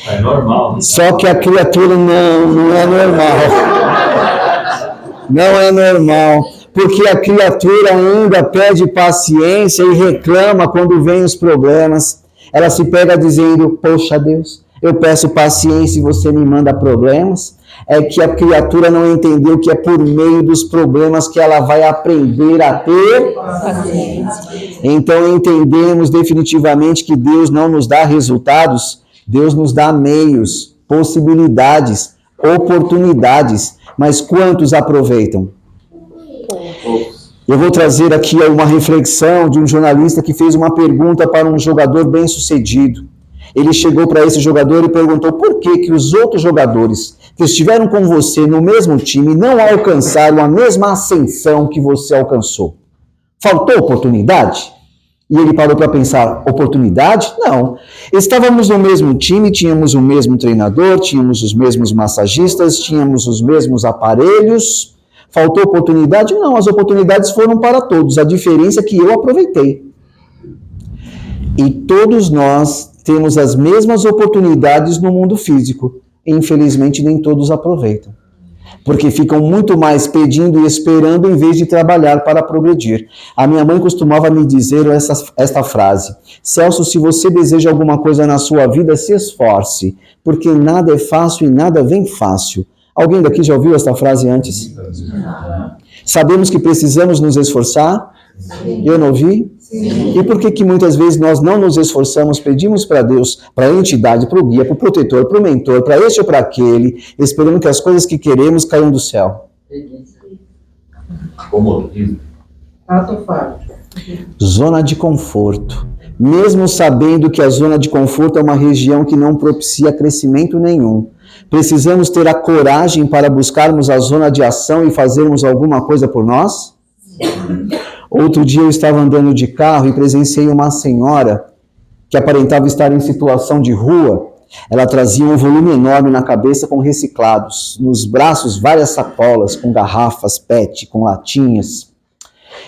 É normal. Só que a criatura não é normal. Não é normal. porque a criatura ainda pede paciência e reclama quando vem os problemas. Ela se pega dizendo, poxa Deus, eu peço paciência e você me manda problemas. É que a criatura não entendeu que é por meio dos problemas que ela vai aprender a ter paciência. Então entendemos definitivamente que Deus não nos dá resultados, Deus nos dá meios, possibilidades, oportunidades, mas quantos aproveitam? Eu vou trazer aqui uma reflexão de um jornalista que fez uma pergunta para um jogador bem-sucedido. Ele chegou para esse jogador e perguntou por que os outros jogadores que estiveram com você no mesmo time não alcançaram a mesma ascensão que você alcançou. Faltou oportunidade? E ele parou para pensar, oportunidade? Não. Estávamos no mesmo time, tínhamos o mesmo treinador, tínhamos os mesmos massagistas, tínhamos os mesmos aparelhos. Faltou oportunidade? Não, as oportunidades foram para todos. A diferença é que eu aproveitei. E todos nós temos as mesmas oportunidades no mundo físico. Infelizmente, nem todos aproveitam. Porque ficam muito mais pedindo e esperando em vez de trabalhar para progredir. A minha mãe costumava me dizer esta frase: Celso, se você deseja alguma coisa na sua vida, se esforce, porque nada é fácil e nada vem fácil. Alguém daqui já ouviu esta frase antes? Sabemos que precisamos nos esforçar? Sim. Eu não ouvi? Sim. E por que muitas vezes nós não nos esforçamos, pedimos para Deus, para a entidade, para o guia, para o protetor, para o mentor, para este ou para aquele, esperando que as coisas que queremos caiam do céu? Comodismo. Ato falho. Zona de conforto. Mesmo sabendo que a zona de conforto é uma região que não propicia crescimento nenhum, precisamos ter a coragem para buscarmos a zona de ação e fazermos alguma coisa por nós? Sim. Outro dia eu estava andando de carro e presenciei uma senhora que aparentava estar em situação de rua. Ela trazia um volume enorme na cabeça com reciclados, nos braços várias sacolas com garrafas PET, com latinhas.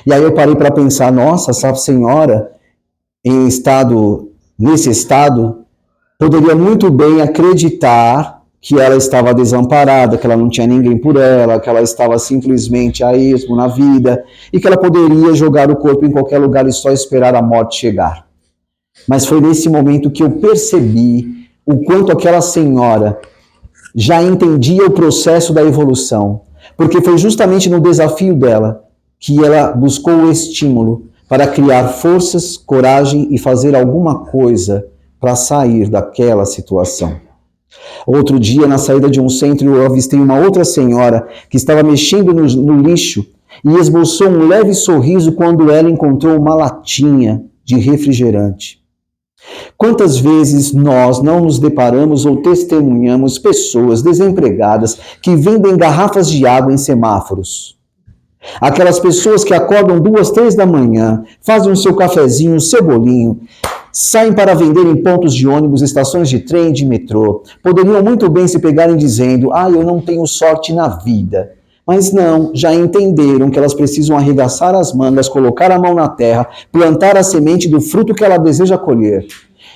E aí eu parei para pensar, nossa, essa senhora nesse estado, poderia muito bem acreditar que ela estava desamparada, que ela não tinha ninguém por ela, que ela estava simplesmente a esmo na vida, e que ela poderia jogar o corpo em qualquer lugar e só esperar a morte chegar. Mas foi nesse momento que eu percebi o quanto aquela senhora já entendia o processo da evolução, porque foi justamente no desafio dela que ela buscou o estímulo para criar forças, coragem e fazer alguma coisa para sair daquela situação. Outro dia, na saída de um centro, eu avistei uma outra senhora que estava mexendo no lixo e esboçou um leve sorriso quando ela encontrou uma latinha de refrigerante. Quantas vezes nós não nos deparamos ou testemunhamos pessoas desempregadas que vendem garrafas de água em semáforos? Aquelas pessoas que acordam 2, 3 da manhã, fazem o seu cafezinho, o seu bolinho, saem para vender em pontos de ônibus, estações de trem, de metrô. Poderiam muito bem se pegarem dizendo, eu não tenho sorte na vida. Mas não, já entenderam que elas precisam arregaçar as mangas, colocar a mão na terra, plantar a semente do fruto que ela deseja colher.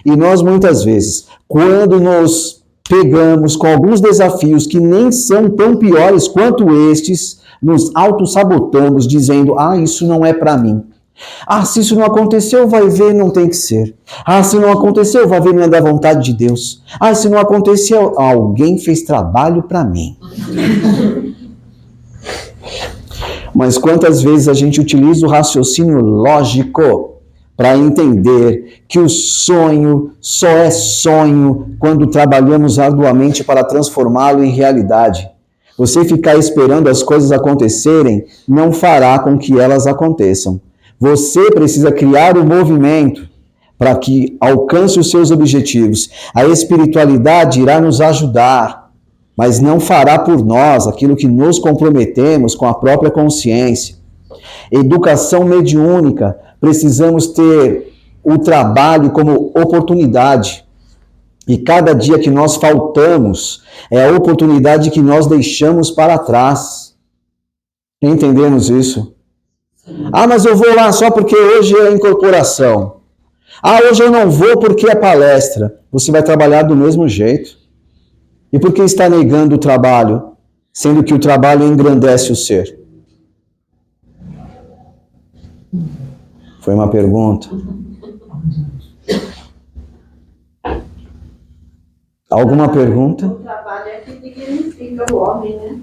E nós muitas vezes, quando nos pegamos com alguns desafios que nem são tão piores quanto estes, nos autossabotamos dizendo, isso não é para mim. Se isso não aconteceu, vai ver, não tem que ser. Se não aconteceu, vai ver, não é da vontade de Deus. Se não aconteceu, alguém fez trabalho para mim. Mas quantas vezes a gente utiliza o raciocínio lógico para entender que o sonho só é sonho quando trabalhamos arduamente para transformá-lo em realidade. Você ficar esperando as coisas acontecerem não fará com que elas aconteçam. Você precisa criar um movimento para que alcance os seus objetivos. A espiritualidade irá nos ajudar, mas não fará por nós aquilo que nos comprometemos com a própria consciência. Educação mediúnica, precisamos ter o trabalho como oportunidade. E cada dia que nós faltamos é a oportunidade que nós deixamos para trás. Entendemos isso? Mas eu vou lá só porque hoje é a incorporação. Hoje eu não vou porque é palestra. Você vai trabalhar do mesmo jeito. E por que está negando o trabalho, sendo que o trabalho engrandece o ser? Foi uma pergunta. Alguma pergunta? O trabalho é que dignifica o homem, né?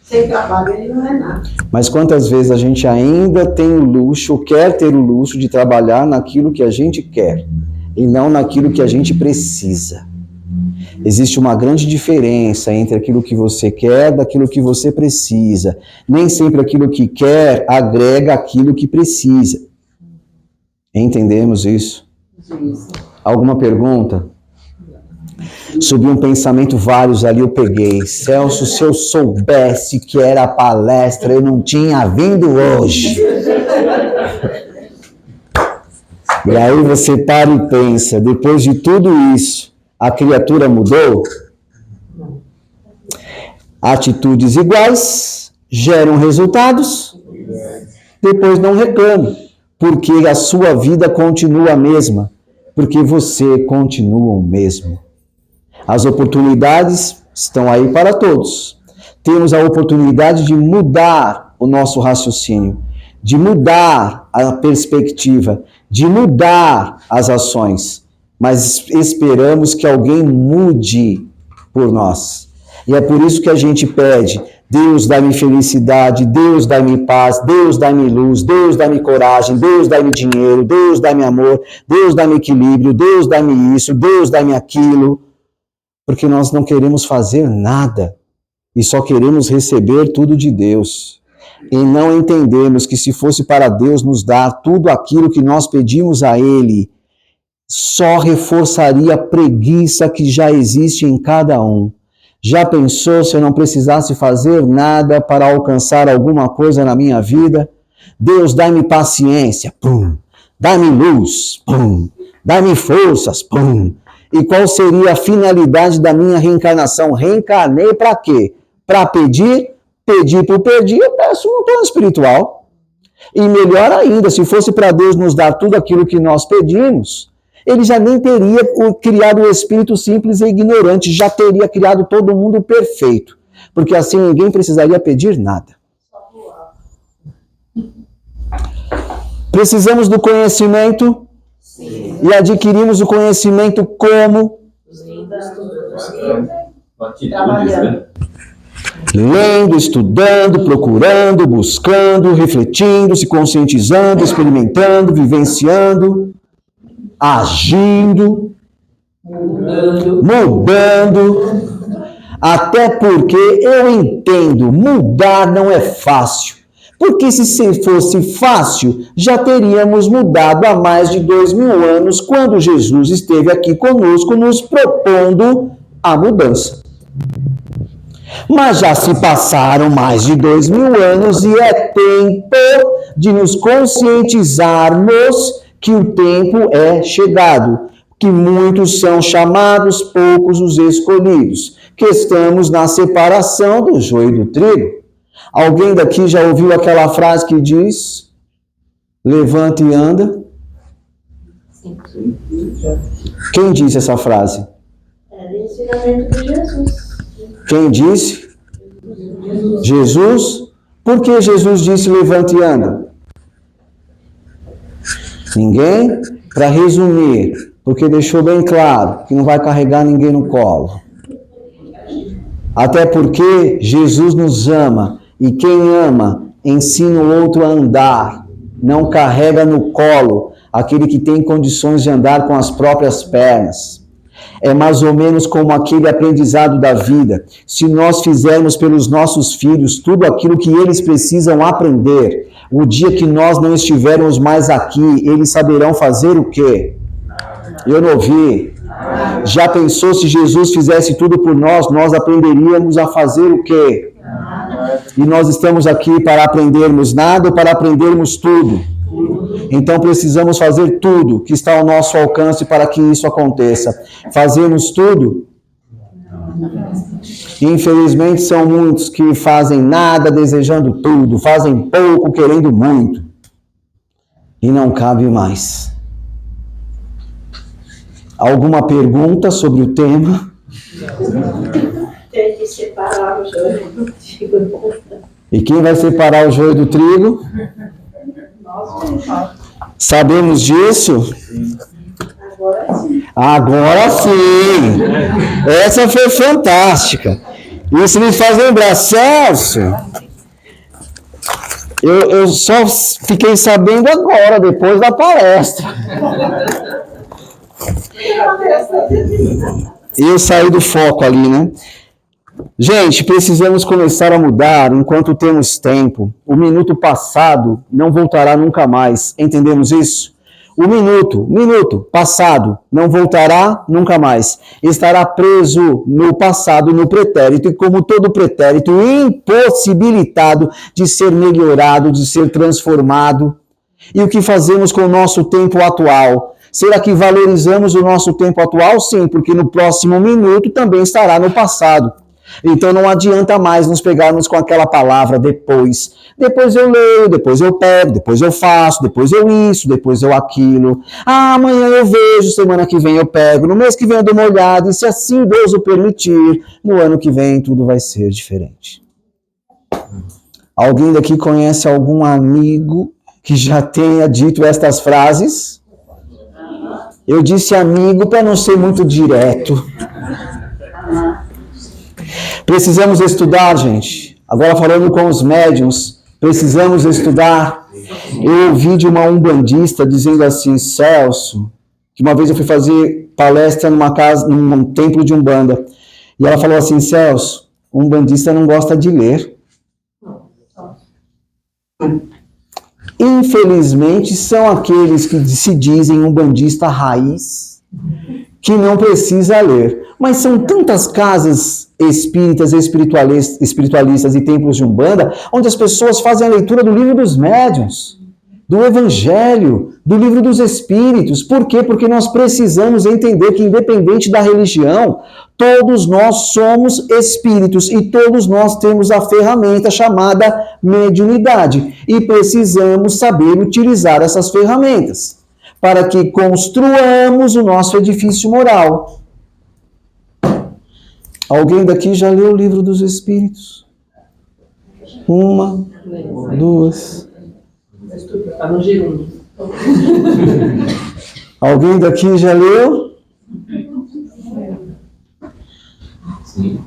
Sem trabalho ele não é nada. Mas quantas vezes a gente ainda tem o luxo, quer ter o luxo de trabalhar naquilo que a gente quer e não naquilo que a gente precisa? Existe uma grande diferença entre aquilo que você quer e daquilo que você precisa. Nem sempre aquilo que quer agrega aquilo que precisa. Entendemos isso? Alguma pergunta? Subiu um pensamento, vários ali eu peguei. Celso, se eu soubesse que era a palestra, eu não tinha vindo hoje. E aí você para e pensa, depois de tudo isso, a criatura mudou? Atitudes iguais geram resultados, depois não reclame, porque a sua vida continua a mesma, porque você continua o mesmo. As oportunidades estão aí para todos. Temos a oportunidade de mudar o nosso raciocínio, de mudar a perspectiva, de mudar as ações, mas esperamos que alguém mude por nós. E é por isso que a gente pede: Deus dá-me felicidade, Deus dá-me paz, Deus dá-me luz, Deus dá-me coragem, Deus dá-me dinheiro, Deus dá-me amor, Deus dá-me equilíbrio, Deus dá-me isso, Deus dá-me aquilo. Porque nós não queremos fazer nada e só queremos receber tudo de Deus. E não entendemos que se fosse para Deus nos dar tudo aquilo que nós pedimos a Ele, só reforçaria a preguiça que já existe em cada um. Já pensou se eu não precisasse fazer nada para alcançar alguma coisa na minha vida? Deus, dá-me paciência, pum. Dá-me luz, pum. Dá-me forças, pum. E qual seria a finalidade da minha reencarnação? Reencarnei para quê? Para pedir? Pedir por pedir, eu peço no plano espiritual. E melhor ainda, se fosse para Deus nos dar tudo aquilo que nós pedimos, Ele já nem teria criado o espírito simples e ignorante, já teria criado todo mundo perfeito. Porque assim ninguém precisaria pedir nada. Precisamos do conhecimento. Sim. E adquirimos o conhecimento como? Lendo, estudando, procurando, buscando, refletindo, se conscientizando, experimentando, vivenciando, agindo, mudando. Até porque eu entendo, mudar não é fácil. Porque se fosse fácil, já teríamos mudado há mais de 2000 anos, quando Jesus esteve aqui conosco, nos propondo a mudança. Mas já se passaram mais de 2000 anos e é tempo de nos conscientizarmos que o tempo é chegado, que muitos são chamados, poucos os escolhidos, que estamos na separação do joio e do trigo. Alguém daqui já ouviu aquela frase que diz: levanta e anda? Sim. Quem disse essa frase? É o ensinamento de Jesus. Quem disse? Jesus. Por que Jesus disse levanta e anda? Ninguém? Para resumir, porque deixou bem claro que não vai carregar ninguém no colo. Até porque Jesus nos ama. E quem ama, ensina o outro a andar, não carrega no colo aquele que tem condições de andar com as próprias pernas. É mais ou menos como aquele aprendizado da vida. Se nós fizermos pelos nossos filhos tudo aquilo que eles precisam aprender, o dia que nós não estivermos mais aqui, eles saberão fazer o quê? Eu não ouvi. Já pensou se Jesus fizesse tudo por nós, nós aprenderíamos a fazer o quê? E nós estamos aqui para aprendermos nada ou para aprendermos tudo. Então precisamos fazer tudo que está ao nosso alcance para que isso aconteça. Fazemos tudo? Infelizmente são muitos que fazem nada desejando tudo, fazem pouco querendo muito. E não cabe mais. Alguma pergunta sobre o tema? Tem que separar o joio do trigo. E quem vai separar o joio do trigo? Sabemos disso? Agora sim! Essa foi fantástica. Isso me faz lembrar, Celso. Eu só fiquei sabendo agora, depois da palestra. E eu saí do foco ali, né? Gente, precisamos começar a mudar enquanto temos tempo. O minuto passado não voltará nunca mais. Entendemos isso? O minuto passado não voltará nunca mais. Estará preso no passado, no pretérito, e como todo pretérito, impossibilitado de ser melhorado, de ser transformado. E o que fazemos com o nosso tempo atual? Será que valorizamos o nosso tempo atual? Sim, porque no próximo minuto também estará no passado. Então não adianta mais nos pegarmos com aquela palavra depois. Depois eu leio, depois eu pego, depois eu faço, depois eu isso, depois eu aquilo. Ah, amanhã eu vejo, semana que vem eu pego, no mês que vem eu dou uma olhada, e se assim Deus o permitir, no ano que vem tudo vai ser diferente. Alguém daqui conhece algum amigo que já tenha dito estas frases? Eu disse amigo para não ser muito direto. Precisamos estudar, gente. Agora falando com os médiuns, precisamos estudar. Eu ouvi de uma umbandista dizendo assim, Celso, que uma vez eu fui fazer palestra numa casa, num templo de Umbanda, e ela falou assim, Celso, umbandista não gosta de ler. Infelizmente, são aqueles que se dizem umbandista raiz, que não precisa ler. Mas são tantas casas espíritas, espiritualistas e templos de Umbanda, onde as pessoas fazem a leitura do livro dos médiuns, do Evangelho, do livro dos Espíritos. Por quê? Porque nós precisamos entender que, independente da religião, todos nós somos espíritos e todos nós temos a ferramenta chamada mediunidade. E precisamos saber utilizar essas ferramentas para que construamos o nosso edifício moral. Alguém daqui já leu o livro dos Espíritos? Uma, duas. Está no G1. Alguém daqui já leu? Sim.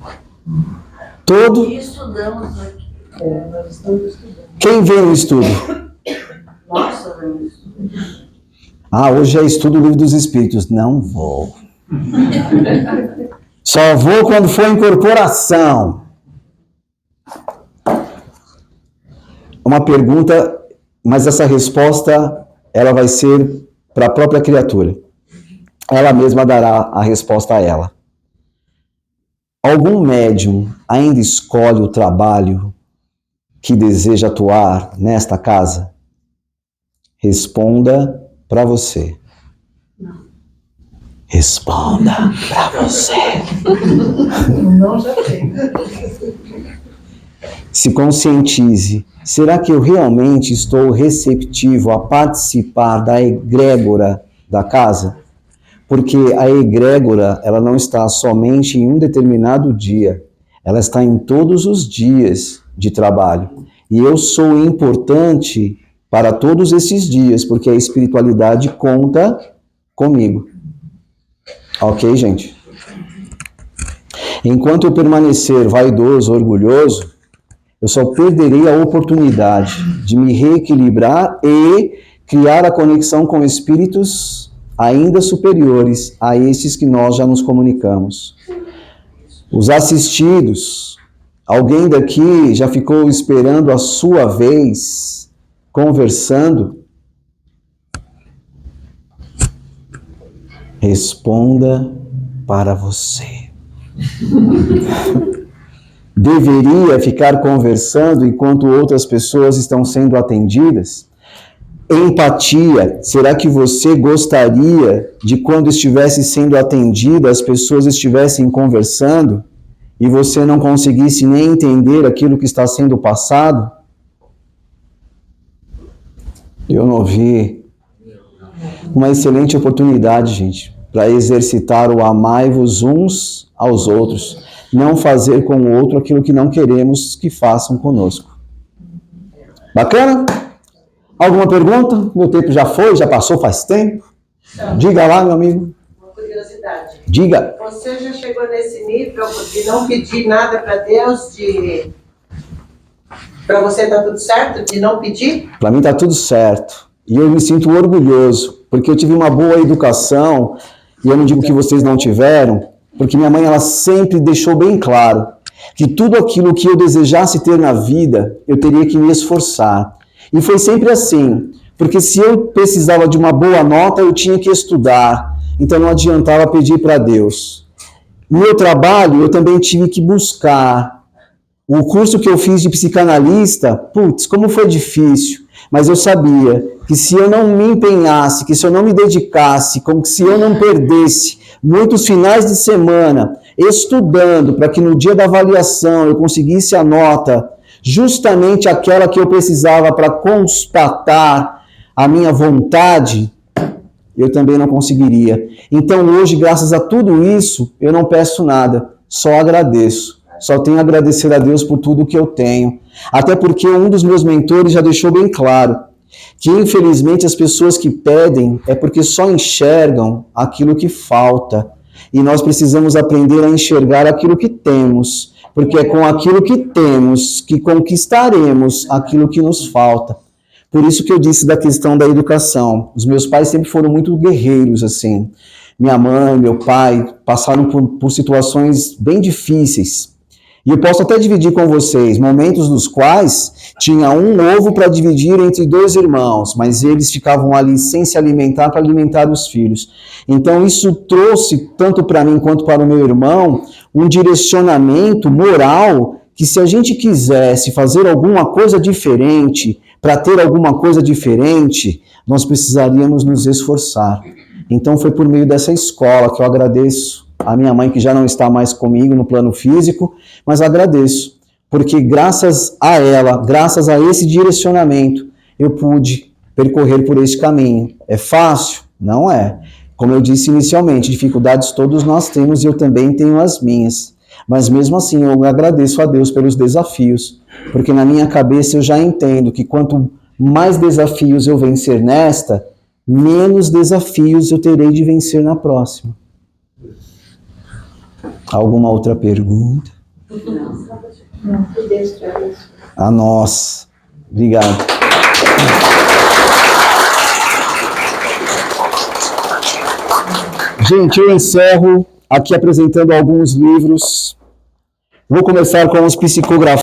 Todo? E estudamos aqui. Nós estamos estudando. Quem veio no estudo? Nossa, vamos estudar. Ah, hoje é estudo do livro dos Espíritos. Não vou. Só vou quando for incorporação. Uma pergunta, mas essa resposta, ela vai ser para a própria criatura. Ela mesma dará a resposta a ela. Algum médium ainda escolhe o trabalho que deseja atuar nesta casa? Responda para você. Responda para você. Não, já tem. Se conscientize. Será que eu realmente estou receptivo a participar da egrégora da casa? Porque a egrégora, ela não está somente em um determinado dia. Ela está em todos os dias de trabalho. E eu sou importante para todos esses dias, porque a espiritualidade conta comigo. Ok, gente? Enquanto eu permanecer vaidoso, orgulhoso, eu só perderei a oportunidade de me reequilibrar e criar a conexão com espíritos ainda superiores a esses que nós já nos comunicamos. Os assistidos, alguém daqui já ficou esperando a sua vez, conversando? Responda para você. Deveria ficar conversando enquanto outras pessoas estão sendo atendidas? Empatia. Será que você gostaria de quando estivesse sendo atendida, as pessoas estivessem conversando e você não conseguisse nem entender aquilo que está sendo passado? Eu não vi. Uma excelente oportunidade, gente, para exercitar o amai-vos uns aos outros. Não fazer com o outro aquilo que não queremos que façam conosco. Bacana? Alguma pergunta? Meu tempo já foi, já passou faz tempo. Diga lá, meu amigo. Uma curiosidade. Diga. Você já chegou nesse nível de não pedir nada para Deus, para você tá tudo certo, de não pedir? Para mim tá tudo certo. E eu me sinto orgulhoso, porque eu tive uma boa educação, e eu não digo que vocês não tiveram, porque minha mãe ela sempre deixou bem claro que tudo aquilo que eu desejasse ter na vida, eu teria que me esforçar. E foi sempre assim, porque se eu precisava de uma boa nota, eu tinha que estudar, então não adiantava pedir para Deus. No meu trabalho, eu também tive que buscar. O curso que eu fiz de psicanalista, putz, como foi difícil, mas eu sabia que se eu não me empenhasse, que se eu não me dedicasse, como que se eu não perdesse muitos finais de semana estudando para que no dia da avaliação eu conseguisse a nota, justamente aquela que eu precisava para constatar a minha vontade, eu também não conseguiria. Então hoje, graças a tudo isso, eu não peço nada, só agradeço. Só tenho a agradecer a Deus por tudo que eu tenho. Até porque um dos meus mentores já deixou bem claro que, infelizmente, as pessoas que pedem é porque só enxergam aquilo que falta. E nós precisamos aprender a enxergar aquilo que temos, porque é com aquilo que temos que conquistaremos aquilo que nos falta. Por isso que eu disse da questão da educação. Os meus pais sempre foram muito guerreiros, assim. Minha mãe, meu pai passaram por situações bem difíceis. E eu posso até dividir com vocês momentos nos quais tinha um ovo para dividir entre 2 irmãos, mas eles ficavam ali sem se alimentar para alimentar os filhos. Então isso trouxe, tanto para mim quanto para o meu irmão, um direcionamento moral que se a gente quisesse fazer alguma coisa diferente, para ter alguma coisa diferente, nós precisaríamos nos esforçar. Então foi por meio dessa escola que eu agradeço a minha mãe, que já não está mais comigo no plano físico, mas agradeço, porque graças a ela, graças a esse direcionamento, eu pude percorrer por esse caminho. É fácil? Não é. Como eu disse inicialmente, dificuldades todos nós temos e eu também tenho as minhas. Mas mesmo assim, eu agradeço a Deus pelos desafios, porque na minha cabeça eu já entendo que quanto mais desafios eu vencer nesta, menos desafios eu terei de vencer na próxima. Alguma outra pergunta? Não, que Deus te abençoe. A nós. Obrigado. Gente, eu encerro aqui apresentando alguns livros. Vou começar com os psicografias.